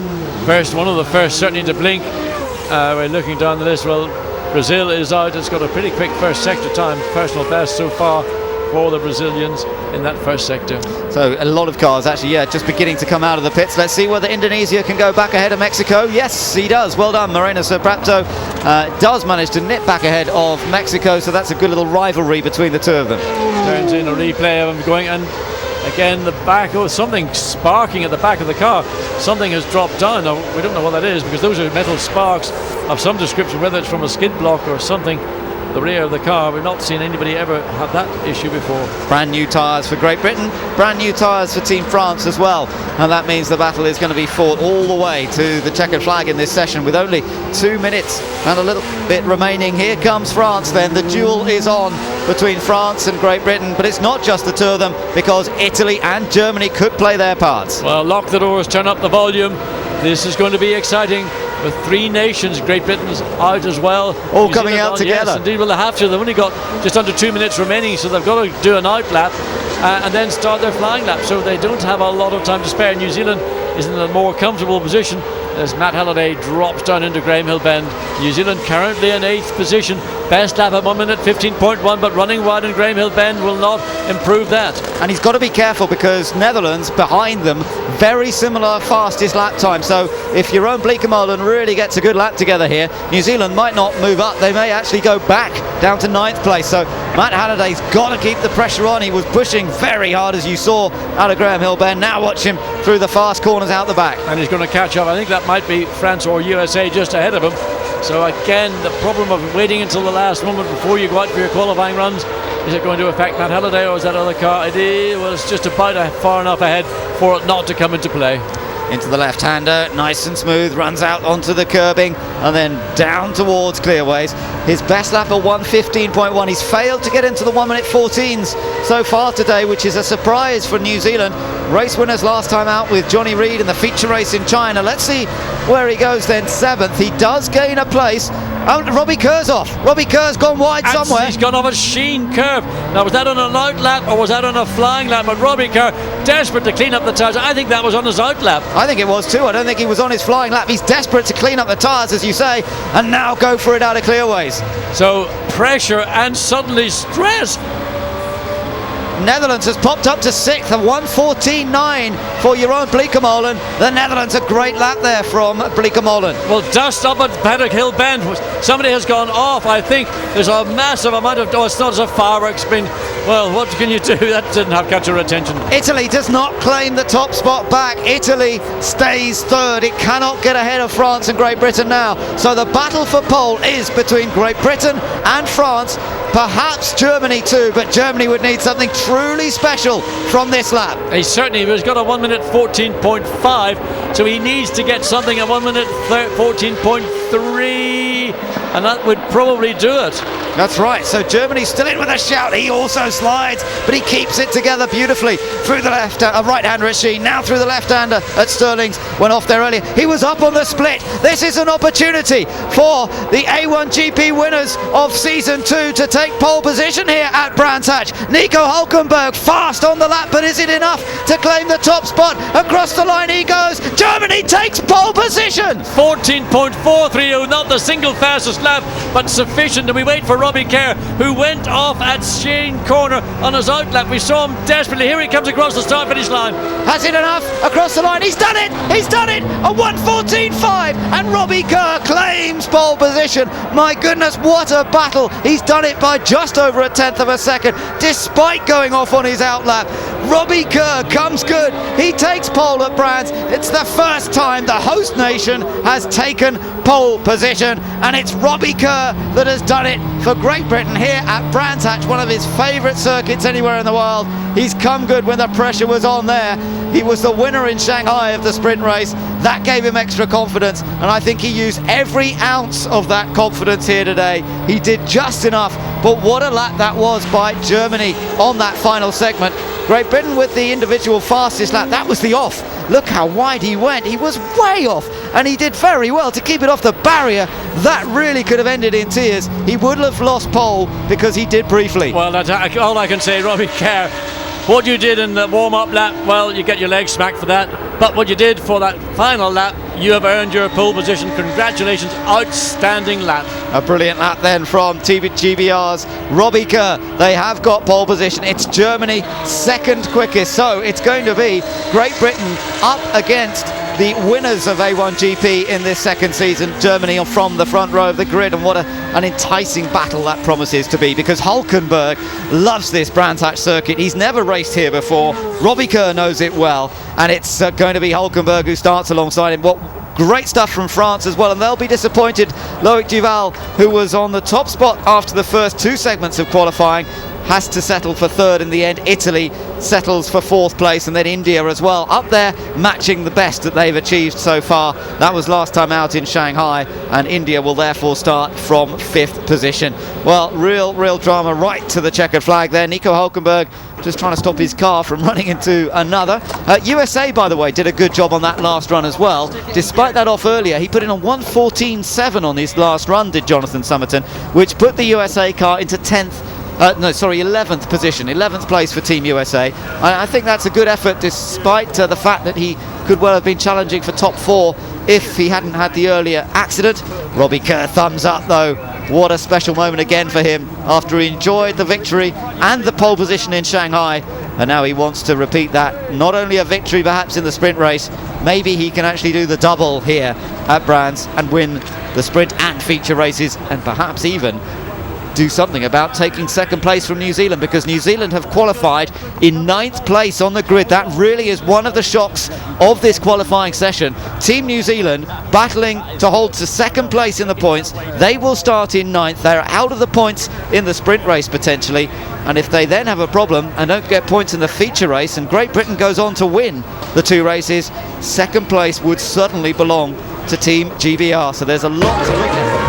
one of the first certainly to blink. We're looking down the list. Well, Brazil is out. It's got a pretty quick first sector time, personal best so far for the Brazilians in that first sector. So a lot of cars actually, just beginning to come out of the pits. Let's see whether Indonesia can go back ahead of Mexico. Yes, he does. Well done. Moreno Suprapto does manage to nip back ahead of Mexico, so that's a good little rivalry between the two of them. Turns in a replay of him going, and again the back, something sparking at the back of the car. Something has dropped down. Now, we don't know what that is because those are metal sparks of some description, whether it's from a skid block or something. The rear of the car, we've not seen anybody ever have that issue before. Brand new tyres for Great Britain, brand new tyres for Team France as well, and that means the battle is going to be fought all the way to the checkered flag in this session with only 2 minutes and a little bit remaining. Here comes France then. The duel is on between France and Great Britain, but it's not just the two of them because Italy and Germany could play their parts. Well, lock the doors, turn up the volume. This is going to be exciting. With 3 nations, Great Britain's out as well. All coming out together. Yes, indeed, well, they have to. They've only got just under 2 minutes remaining, so they've got to do an out lap and then start their flying lap. So they don't have a lot of time to spare. New Zealand is in a more comfortable position as Matt Halliday drops down into Graham Hill Bend. New Zealand currently in 8th position. Best lap at 1 minute 15.1, but running wide in Graham Hill Bend will not improve that. And he's got to be careful because Netherlands behind them, very similar fastest lap time. So if Jeroen Bleekemolen really gets a good lap together here, New Zealand might not move up. They may actually go back down to 9th place. So Matt Halliday's got to keep the pressure on. He was pushing very hard, as you saw, out of Graham Hill Bend. Now watch him through the fast corners out the back. And he's going to catch up. I think that might be France or USA just ahead of him. So again, the problem of waiting until the last moment before you go out for your qualifying runs, is it going to affect Matt Halliday or is that other car? It was just about far enough ahead for it not to come into play. Into the left-hander, nice and smooth, runs out onto the curbing and then down towards clearways. His best lap at 1:15.1. He's failed to get into the 1 minute 14s so far today, which is a surprise for New Zealand. Race winners last time out with Johnny Reid in the feature race in China. Let's see where he goes then. 7th. He does gain a place. Oh, Robbie Kerr's off. Robbie Kerr's gone wide and somewhere. He's gone off a sheen curve. Now, was that on an out lap or was that on a flying lap? But Robbie Kerr, desperate to clean up the tyres. I think that was on his out lap. I think it was too. I don't think he was on his flying lap. He's desperate to clean up the tyres, as you say, and now go for it out of clearways. So pressure and suddenly stress. Netherlands has popped up to 6th, a 1:14.9 for Jeroen Bleekemolen. The Netherlands, a great lap there from Bleekemolen. Well, dust up at Paddock Hill Bend. Somebody has gone off. I think there's a massive amount of... Oh, it's not as a fireworks been... Well, what can you do? That didn't have catch your attention. Italy does not claim the top spot back. Italy stays third. It cannot get ahead of France and Great Britain now. So the battle for pole is between Great Britain and France. Perhaps Germany too, but Germany would need something truly special from this lap. He's got a 1:14.5, so he needs to get something at 1:14.3, and that would probably do it. That's right, so Germany's still in with a shout. He also slides, but he keeps it together beautifully through the right-hander at Sheen, now through the left-hander at Sterling's, went off there earlier. He was up on the split. This is an opportunity for the A1GP winners of Season 2 to take pole position here at Brands Hatch. Nico Hülkenberg fast on the lap, but is it enough to claim the top spot? Across the line he goes. Germany takes pole position. 14.430, not the single fastest lap, but sufficient. And we wait for Robbie Kerr, who went off at Sheen Corner on his outlap. We saw him desperately. Here he comes across the start-finish line. Has it enough? Across the line. He's done it. He's done it. A 1:14.5, and Robbie Kerr claims pole position. My goodness, what a battle. He's done it by just over a tenth of a second, despite going off on his outlap. Robbie Kerr comes good. He takes pole at Brands. It's the first time the host nation has taken pole position, and it's Robbie Kerr that has done it for Great Britain here at Brands Hatch, one of his favourite circuits anywhere in the world. He's come good when the pressure was on there. He was the winner in Shanghai of the sprint race. That gave him extra confidence, and I think he used every ounce of that confidence here today. He did just enough, but what a lap that was by Germany on that final segment. Great Britain with the individual fastest lap. That was the off. Look how wide he went. He was way off, and he did very well to keep it off the barrier. That really could have ended in tears. He would have lost pole because he did briefly. Well, that's all I can say, Robbie Kerr. What you did in the warm-up lap, well, you get your legs smacked for that. But what you did for that final lap, you have earned your pole position. Congratulations, outstanding lap. A brilliant lap then from GBR's Robbie Kerr. They have got pole position. It's Germany second quickest, so it's going to be Great Britain up against the winners of A1GP in this second season. Germany are from the front row of the grid, and what an enticing battle that promises to be, because Hülkenberg loves this Brands Hatch circuit. He's never raced here before. Robbie Kerr knows it well, and it's going to be Hülkenberg who starts alongside him. What great stuff from France as well, and they'll be disappointed. Loic Duval, who was on the top spot after the first two segments of qualifying, has to settle for third in the end. Italy settles for fourth place, and then India as well, up there matching the best that they've achieved so far. That was last time out in Shanghai, and India will therefore start from fifth position. Well, real drama right to the checkered flag there. Nico Hülkenberg just trying to stop his car from running into another. USA, by the way, did a good job on that last run as well. Despite that off earlier, he put in a 1:14.7 on his last run, did Jonathan Somerton, which put the USA car into 11th position, 11th place for Team USA. I think that's a good effort, despite the fact that he could well have been challenging for top four if he hadn't had the earlier accident. Robbie Kerr, thumbs up though. What a special moment again for him after he enjoyed the victory and the pole position in Shanghai, and now he wants to repeat that. Not only a victory perhaps in the sprint race, maybe he can actually do the double here at Brands and win the sprint and feature races, and perhaps even do something about taking second place from New Zealand, because New Zealand have qualified in 9th place on the grid. That really is one of the shocks of this qualifying session. Team New Zealand battling to hold to second place in the points. They will start in 9th. They're out of the points in the sprint race potentially, and if they then have a problem and don't get points in the feature race, and Great Britain goes on to win the two races, second place would certainly belong to Team GBR. So there's a lot to look at.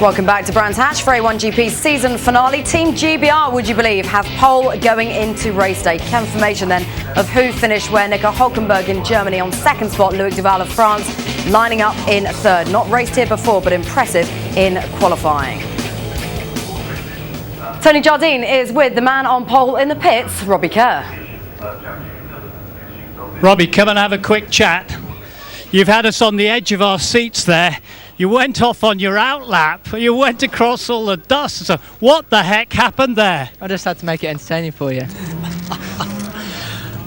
Welcome back to Brands Hatch for A1GP's season finale. Team GBR, would you believe, have pole going into race day. Confirmation then of who finished where. Nico Hülkenberg in Germany on second spot, Loic Duval of France lining up in third. Not raced here before, but impressive in qualifying. Tony Jardine is with the man on pole in the pits, Robbie Kerr. Robbie, come and have a quick chat. You've had us on the edge of our seats there. You went off on your outlap. You went across all the dust. So what the heck happened there? I just had to make it entertaining for you.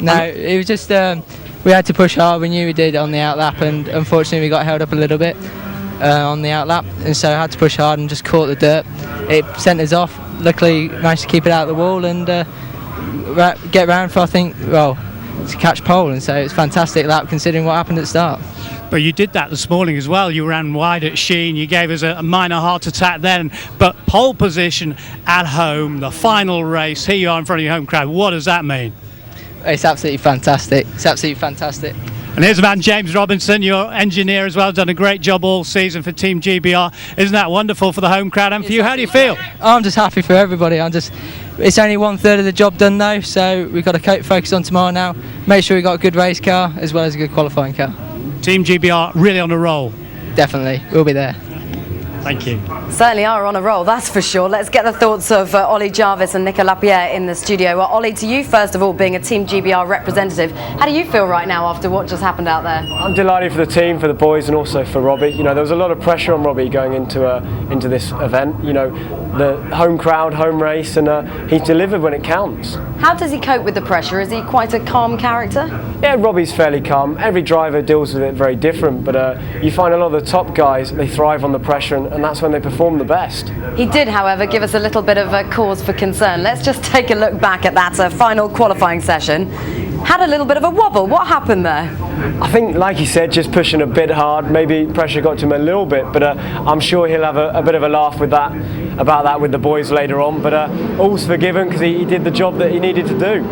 No, it was just we had to push hard. We knew we did on the outlap, and unfortunately we got held up a little bit on the outlap, and so I had to push hard and just caught the dirt. It sent us off. Luckily, managed to keep it out of the wall and get round for to catch pole, and so it's a fantastic lap considering what happened at the start. But you did that this morning as well. You ran wide at Sheen. You gave us a minor heart attack then. But pole position at home, the final race, here you are in front of your home crowd. What does that mean? It's absolutely fantastic. It's absolutely fantastic. And here's the man, James Robinson, your engineer as well, done a great job all season for Team GBR. Isn't that wonderful for the home crowd and for you? How do you feel? I'm just happy for everybody. It's only 1/3 of the job done though, so we've got to focus on tomorrow now. Make sure we've got a good race car as well as a good qualifying car. Team GBR really on a roll. Definitely, we'll be there. Thank you. Certainly are on a roll, that's for sure. Let's get the thoughts of Ollie Jarvis and Nicolas Lapierre in the studio. Well, Ollie, to you first of all, being a Team GBR representative, how do you feel right now after what just happened out there? I'm delighted for the team, for the boys, and also for Robbie. You know, there was a lot of pressure on Robbie going into this event. You know, the home crowd, home race, and he delivered when it counts. How does he cope with the pressure? Is he quite a calm character? Yeah, Robbie's fairly calm. Every driver deals with it very different, but you find a lot of the top guys, they thrive on the pressure, and that's when they perform the best. He did, however, give us a little bit of a cause for concern. Let's just take a look back at that final qualifying session. Had a little bit of a wobble. What happened there? I think, like he said, just pushing a bit hard. Maybe pressure got to him a little bit, but I'm sure he'll have a bit of a laugh with about that with the boys later on. But all's forgiven because he did the job that he needed to do.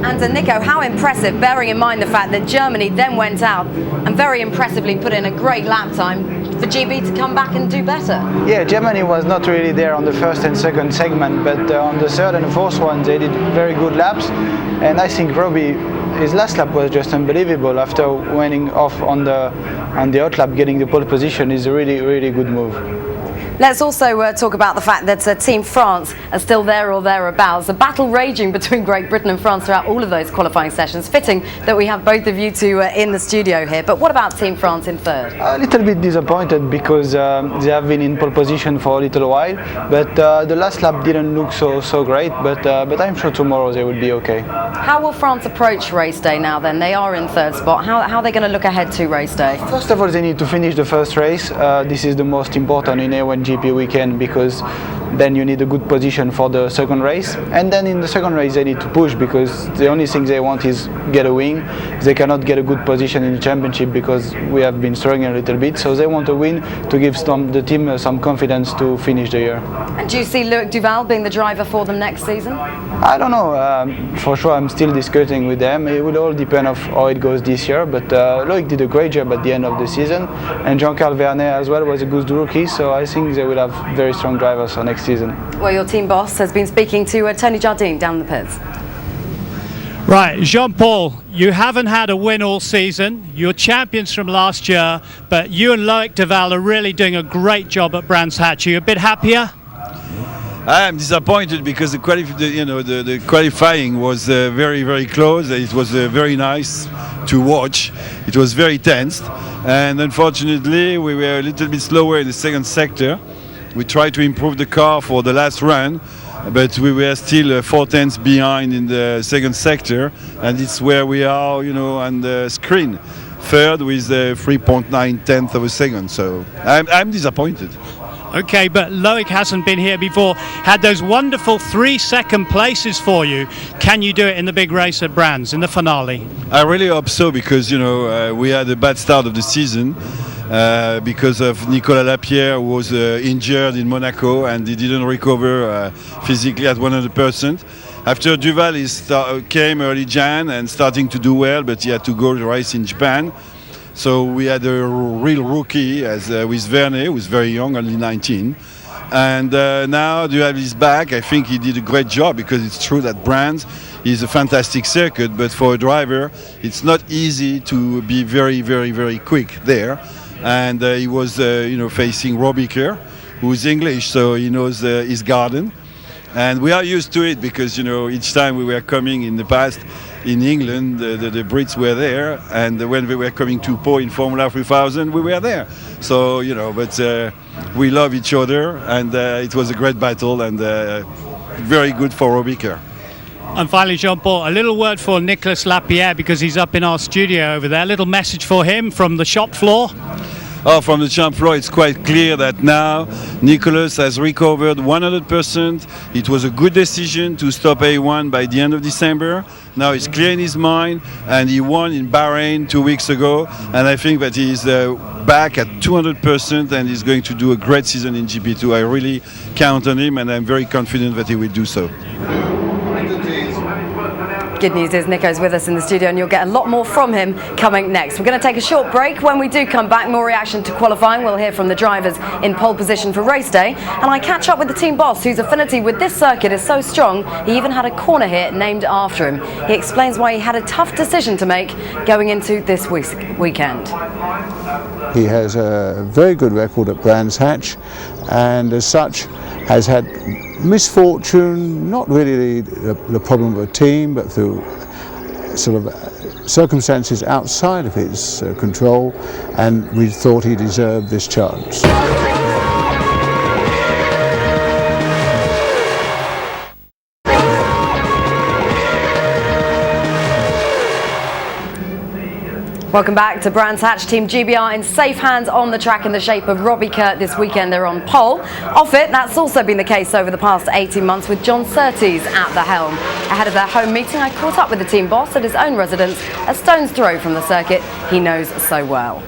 And Nico, how impressive, bearing in mind the fact that Germany then went out and very impressively put in a great lap time for GB to come back and do better. Yeah, Germany was not really there on the first and second segment, but on the third and the fourth one they did very good laps, and I think Robbie, his last lap was just unbelievable. After winning off on the outlap, getting the pole position is a really, really good move. Let's also talk about the fact that Team France are still there or thereabouts. A battle raging between Great Britain and France throughout all of those qualifying sessions. Fitting that we have both of you two in the studio here. But what about Team France in third? A little bit disappointed because they have been in pole position for a little while, but the last lap didn't look so great. But I'm sure tomorrow they will be okay. How will France approach race day now then? They are in third spot. How are they going to look ahead to race day? First of all, they need to finish the first race. This is the most important in A1GP weekend because then you need a good position for the second race, and then in the second race they need to push because the only thing they want is get a win. They cannot get a good position in the championship because we have been struggling a little bit, so they want a win to give the team some confidence to finish the year. And do you see Loic Duval being the driver for them next season? I don't know, for sure I'm still discussing with them. It will all depend on how it goes this year, but Loic did a great job at the end of the season, and Jean-Carl Vernet as well was a good rookie, so I think they will have very strong drivers for next season. Well, your team boss has been speaking to Tony Jardine down the pits. Right, Jean-Paul, you haven't had a win all season. You're champions from last year, but you and Loic Duval are really doing a great job at Brands Hatch. Are you a bit happier? I am disappointed because the qualifying was very, very close. It was very nice to watch. It was very tense, and unfortunately we were a little bit slower in the second sector. We tried to improve the car for the last run, but we were still 4 tenths behind in the second sector, and it's where we are, on the screen. Third with 3.9 tenths of a second, so I'm disappointed. Okay, but Loic hasn't been here before. Had those wonderful 3-second places for you. Can you do it in the big race at Brands, in the finale? I really hope so because, we had a bad start of the season. Because of Nicolas Lapierre, who was injured in Monaco and he didn't recover physically at 100%. After Duval came early Jan and starting to do well, but he had to go to race in Japan. So we had a real rookie with Vernet, who's very young, only 19. And now Duval is back. I think he did a great job because it's true that Brands is a fantastic circuit, but for a driver, it's not easy to be very, very, very quick there. And he was, facing Robbie Kerr, who is English, so he knows his garden. And we are used to it because, each time we were coming in the past, in England, the Brits were there, and when we were coming to Po in Formula 3000, we were there. So, you know, but we love each other, and it was a great battle, and very good for Robbie Kerr. And finally, Jean-Paul, a little word for Nicolas Lapierre, because he's up in our studio over there. A little message for him from the shop floor. Oh, from the shop floor, it's quite clear that now Nicolas has recovered 100%. It was a good decision to stop A1 by the end of December. Now he's clear in his mind, and he won in Bahrain 2 weeks ago. And I think that he's back at 200%, and he's going to do a great season in GP2. I really count on him, and I'm very confident that he will do so. Good news is Nico's with us in the studio, and you'll get a lot more from him coming next. We're going to take a short break. When we do come back, more reaction to qualifying. We'll hear from the drivers in pole position for race day, and I catch up with the team boss, whose affinity with this circuit is so strong he even had a corner here named after him. He explains why he had a tough decision to make going into this weekend. He has a very good record at Brands Hatch, and as such has had misfortune, not really the problem of a team, but through sort of circumstances outside of his control, and we thought he deserved this chance. Welcome back to Brands Hatch. Team GBR in safe hands on the track in the shape of Robbie Kerr this weekend. They're on pole. Off it, that's also been the case over the past 18 months with John Surtees at the helm. Ahead of their home meeting, I caught up with the team boss at his own residence, a stone's throw from the circuit he knows so well.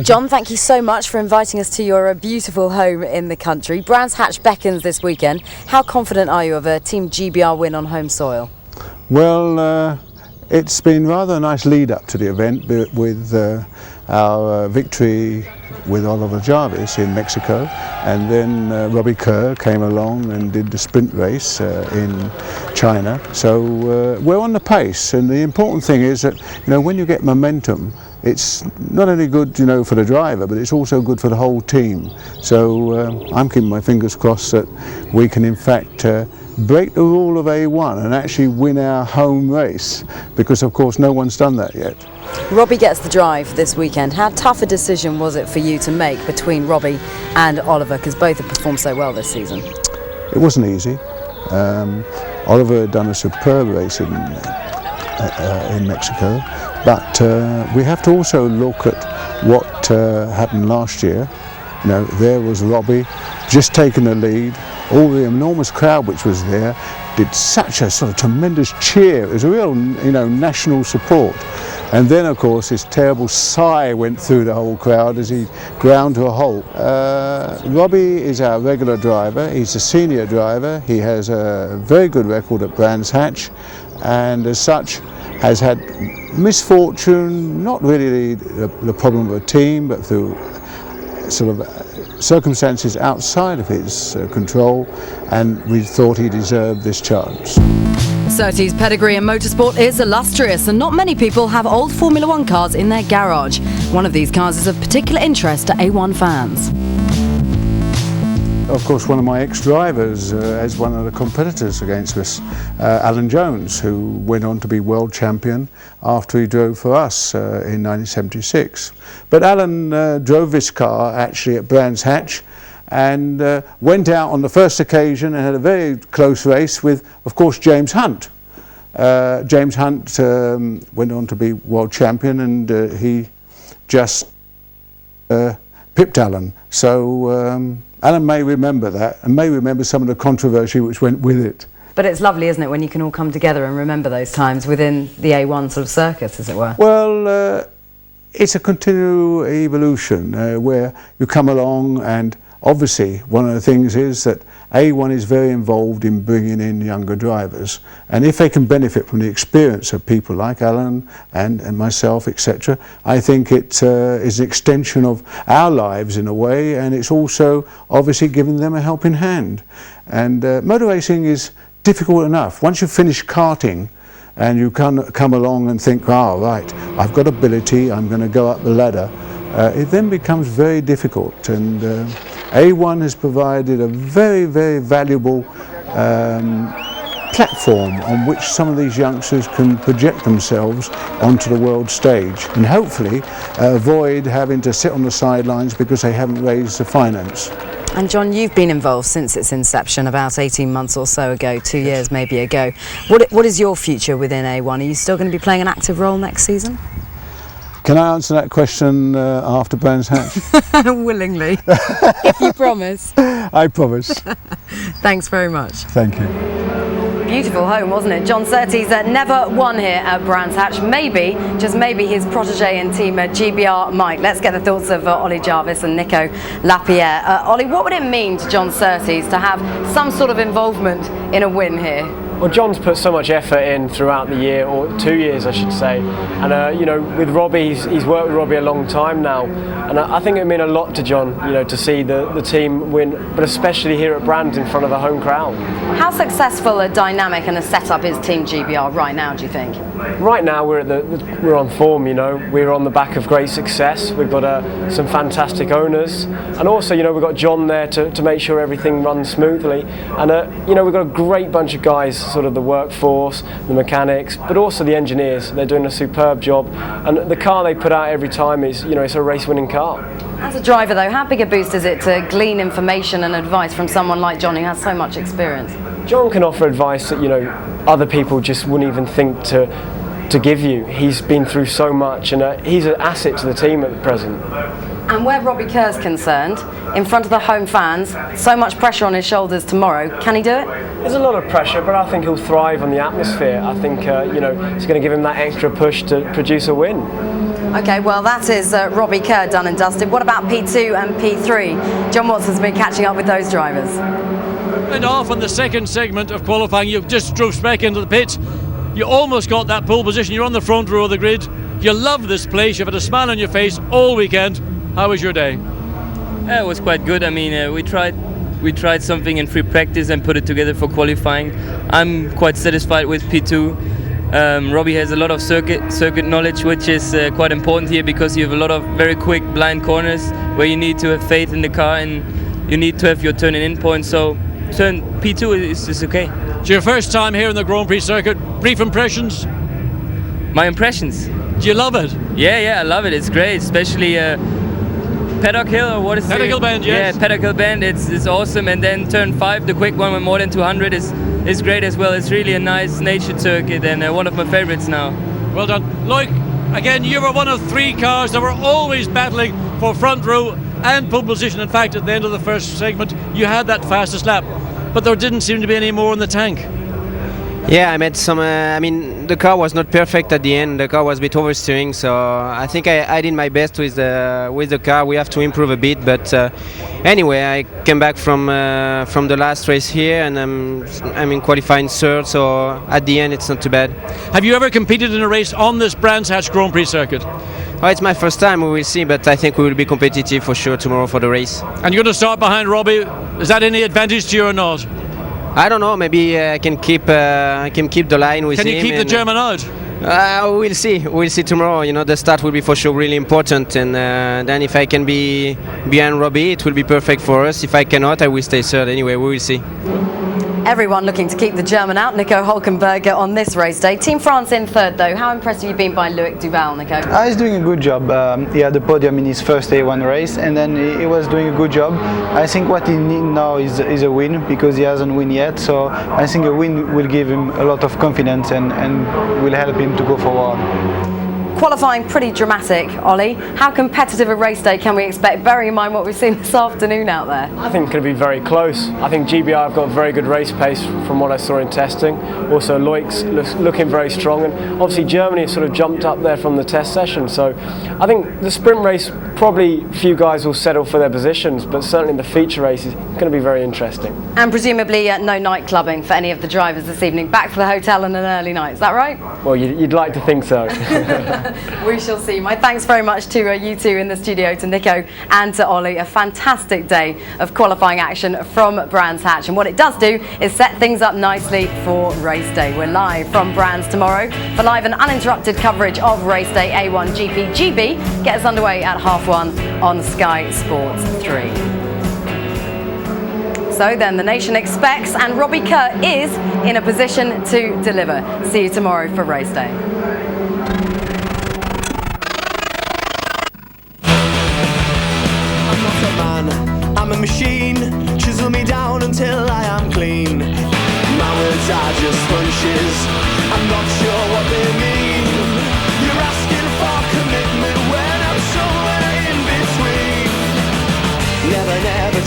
John, thank you so much for inviting us to your beautiful home in the country. Brands Hatch beckons this weekend. How confident are you of a Team GBR win on home soil? Well, it's been rather a nice lead up to the event with our victory with Oliver Jarvis in Mexico, and then Robbie Kerr came along and did the sprint race in China. So we're on the pace, and the important thing is that, you know, when you get momentum, it's not only good, you know, for the driver, but it's also good for the whole team. So I'm keeping my fingers crossed that we can in fact break the rule of A1 and actually win our home race, because of course no one's done that yet. Robbie gets the drive this weekend. How tough a decision was it for you to make between Robbie and Oliver, because both have performed so well this season? It wasn't easy. Oliver had done a superb race in Mexico, but we have to also look at what happened last year. You know, there was Robbie just taking the lead. All the enormous crowd which was there did such a sort of tremendous cheer. It was a real, you know, national support. And then, of course, this terrible sigh went through the whole crowd as he ground to a halt. Robbie is our regular driver. He's a senior driver. He has a very good record at Brands Hatch, and as such has had misfortune, not really the problem of a team, but through sort of circumstances outside of his control, and we thought he deserved this chance. Surtees' pedigree in motorsport is illustrious, and not many people have old Formula One cars in their garage. One of these cars is of particular interest to A1 fans. Of course, one of my ex-drivers as one of the competitors against us, Alan Jones, who went on to be world champion after he drove for us in 1976. But Alan drove this car actually at Brands Hatch, and went out on the first occasion and had a very close race with, of course, James Hunt. James Hunt went on to be world champion, and he just pipped Alan. So Alan may remember that, and may remember some of the controversy which went with it. But it's lovely, isn't it, when you can all come together and remember those times within the A1 sort of circuit, as it were? Well, it's a continual evolution where you come along, and obviously one of the things is that A1 is very involved in bringing in younger drivers, and if they can benefit from the experience of people like Alan and myself, etc., I think it is an extension of our lives in a way, and it's also obviously giving them a helping hand. And motor racing is difficult enough. Once you finish karting and you come along and think, oh right, I've got ability, I'm going to go up the ladder, it then becomes very difficult, and A1 has provided a very, very valuable platform on which some of these youngsters can project themselves onto the world stage and hopefully avoid having to sit on the sidelines because they haven't raised the finance. And John, you've been involved since its inception about 18 months or so ago, 2 years maybe ago. What is your future within A1? Are you still going to be playing an active role next season? Can I answer that question after Brands Hatch? Willingly, if you promise. I promise. Thanks very much. Thank you. Beautiful home, wasn't it? John Surtees never won here at Brands Hatch. Maybe, just maybe, his protege and team GBR might. Let's get the thoughts of Ollie Jarvis and Nico Lapierre. Ollie, what would it mean to John Surtees to have some sort of involvement in a win here? Well, John's put so much effort in throughout the year, or 2 years I should say, and you know, with Robbie, he's worked with Robbie a long time now, and I think it would mean a lot to John, you know, to see the team win, but especially here at Brands in front of a home crowd. How successful a dynamic and a setup is Team GBR right now, do you think? Right now we're on form, you know, we're on the back of great success, we've got some fantastic owners, and also, you know, we've got John there to make sure everything runs smoothly, and you know, we've got a great bunch of guys, sort of the workforce, the mechanics, but also the engineers. They're doing a superb job, and the car they put out every time is, you know, it's a race-winning car. As a driver though, how big a boost is it to glean information and advice from someone like John who has so much experience? John can offer advice that, you know, other people just wouldn't even think to give you. He's been through so much, and he's an asset to the team at present. And where Robbie Kerr's concerned, in front of the home fans, so much pressure on his shoulders tomorrow, can he do it? There's a lot of pressure, but I think he'll thrive on the atmosphere. I think, you know, it's going to give him that extra push to produce a win. Okay, well that is Robbie Kerr done and dusted. What about P2 and P3? John Watson's been catching up with those drivers. And off on the second segment of qualifying, you just drove back into the pits. You almost got that pole position. You're on the front row of the grid. You love this place. You've had a smile on your face all weekend. How was your day? Yeah, it was quite good. I mean, we tried something in free practice and put it together for qualifying. I'm quite satisfied with P2. Robbie has a lot of circuit knowledge, which is quite important here because you have a lot of very quick blind corners where you need to have faith in the car and you need to have your turning in point. So turn P2 is okay. It's your first time here in the Grand Prix circuit. Brief impressions? My impressions? Do you love it? Yeah, I love it. It's great, especially Paddock Hill, or what is it? Paddock Hill Bend, yes. Yeah, Paddock Hill Bend, it's awesome. And then turn 5, the quick one with more than 200 is great as well. It's really a nice natured circuit and one of my favorites now. Well done. Loic, again, you were one of 3 cars that were always battling for front row and pole position. In fact, at the end of the first segment, you had that fastest lap, but there didn't seem to be any more in the tank. Yeah, I made some. I mean, the car was not perfect at the end. The car was a bit oversteering, so I think I did my best with the car. We have to improve a bit, but anyway, I came back from the last race here, and I'm in qualifying third. So at the end, it's not too bad. Have you ever competed in a race on this Brands Hatch Grand Prix circuit? Oh, it's my first time. We will see, but I think we will be competitive for sure tomorrow for the race. And you're going to start behind Robbie. Is that any advantage to you or not? I don't know. Maybe I can keep the line with him. Can you keep the German out? We'll see. We'll see tomorrow. You know, the start will be for sure really important, and then if I can be behind Robbie, it will be perfect for us. If I cannot, I will stay third. Anyway, we will see. Everyone looking to keep the German out. Nico Hülkenberg on this race day. Team France in third though. How impressed have you been by Loic Duval, Nico? He's doing a good job. He had the podium in his first A1 race, and then he was doing a good job. I think what he needs now is a win, because he hasn't won yet. So I think a win will give him a lot of confidence and will help him to go forward. Qualifying pretty dramatic, Ollie. How competitive a race day can we expect, bearing in mind what we've seen this afternoon out there? I think it's going to be very close. I think GBR have got very good race pace from what I saw in testing. Also, Loic's looking very strong, and obviously Germany has sort of jumped up there from the test session. So I think the sprint race, probably a few guys will settle for their positions, but certainly the feature race is going to be very interesting. And presumably no night clubbing for any of the drivers this evening. Back to the hotel and an early night, is that right? Well, you'd like to think so. We shall see. My thanks very much to you two in the studio, to Nico and to Ollie. A fantastic day of qualifying action from Brands Hatch, and what it does do is set things up nicely for race day. We're live from Brands tomorrow for live and uninterrupted coverage of race day A1GP GB. Get us underway at 1:30 on Sky Sports 3. So then the nation expects, and Robbie Kerr is in a position to deliver. See you tomorrow for race day. I'm not a man, I'm a machine. Chisel me down until I am clean. My words are just punches, I'm not sure what they mean. You're asking for commitment when I'm somewhere in between. Never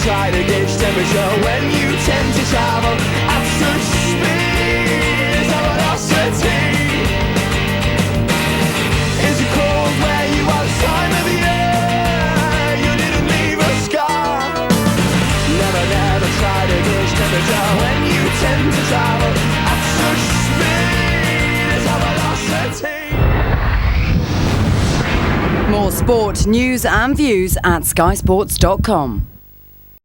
try to gauge temperature when you tend to travel at such speed. Our velocity is it cold where you are this time of the year? You didn't leave a scar. Never try to gauge temperature when you tend to travel at such speed. It's our velocity. More sport, news and views at skysports.com.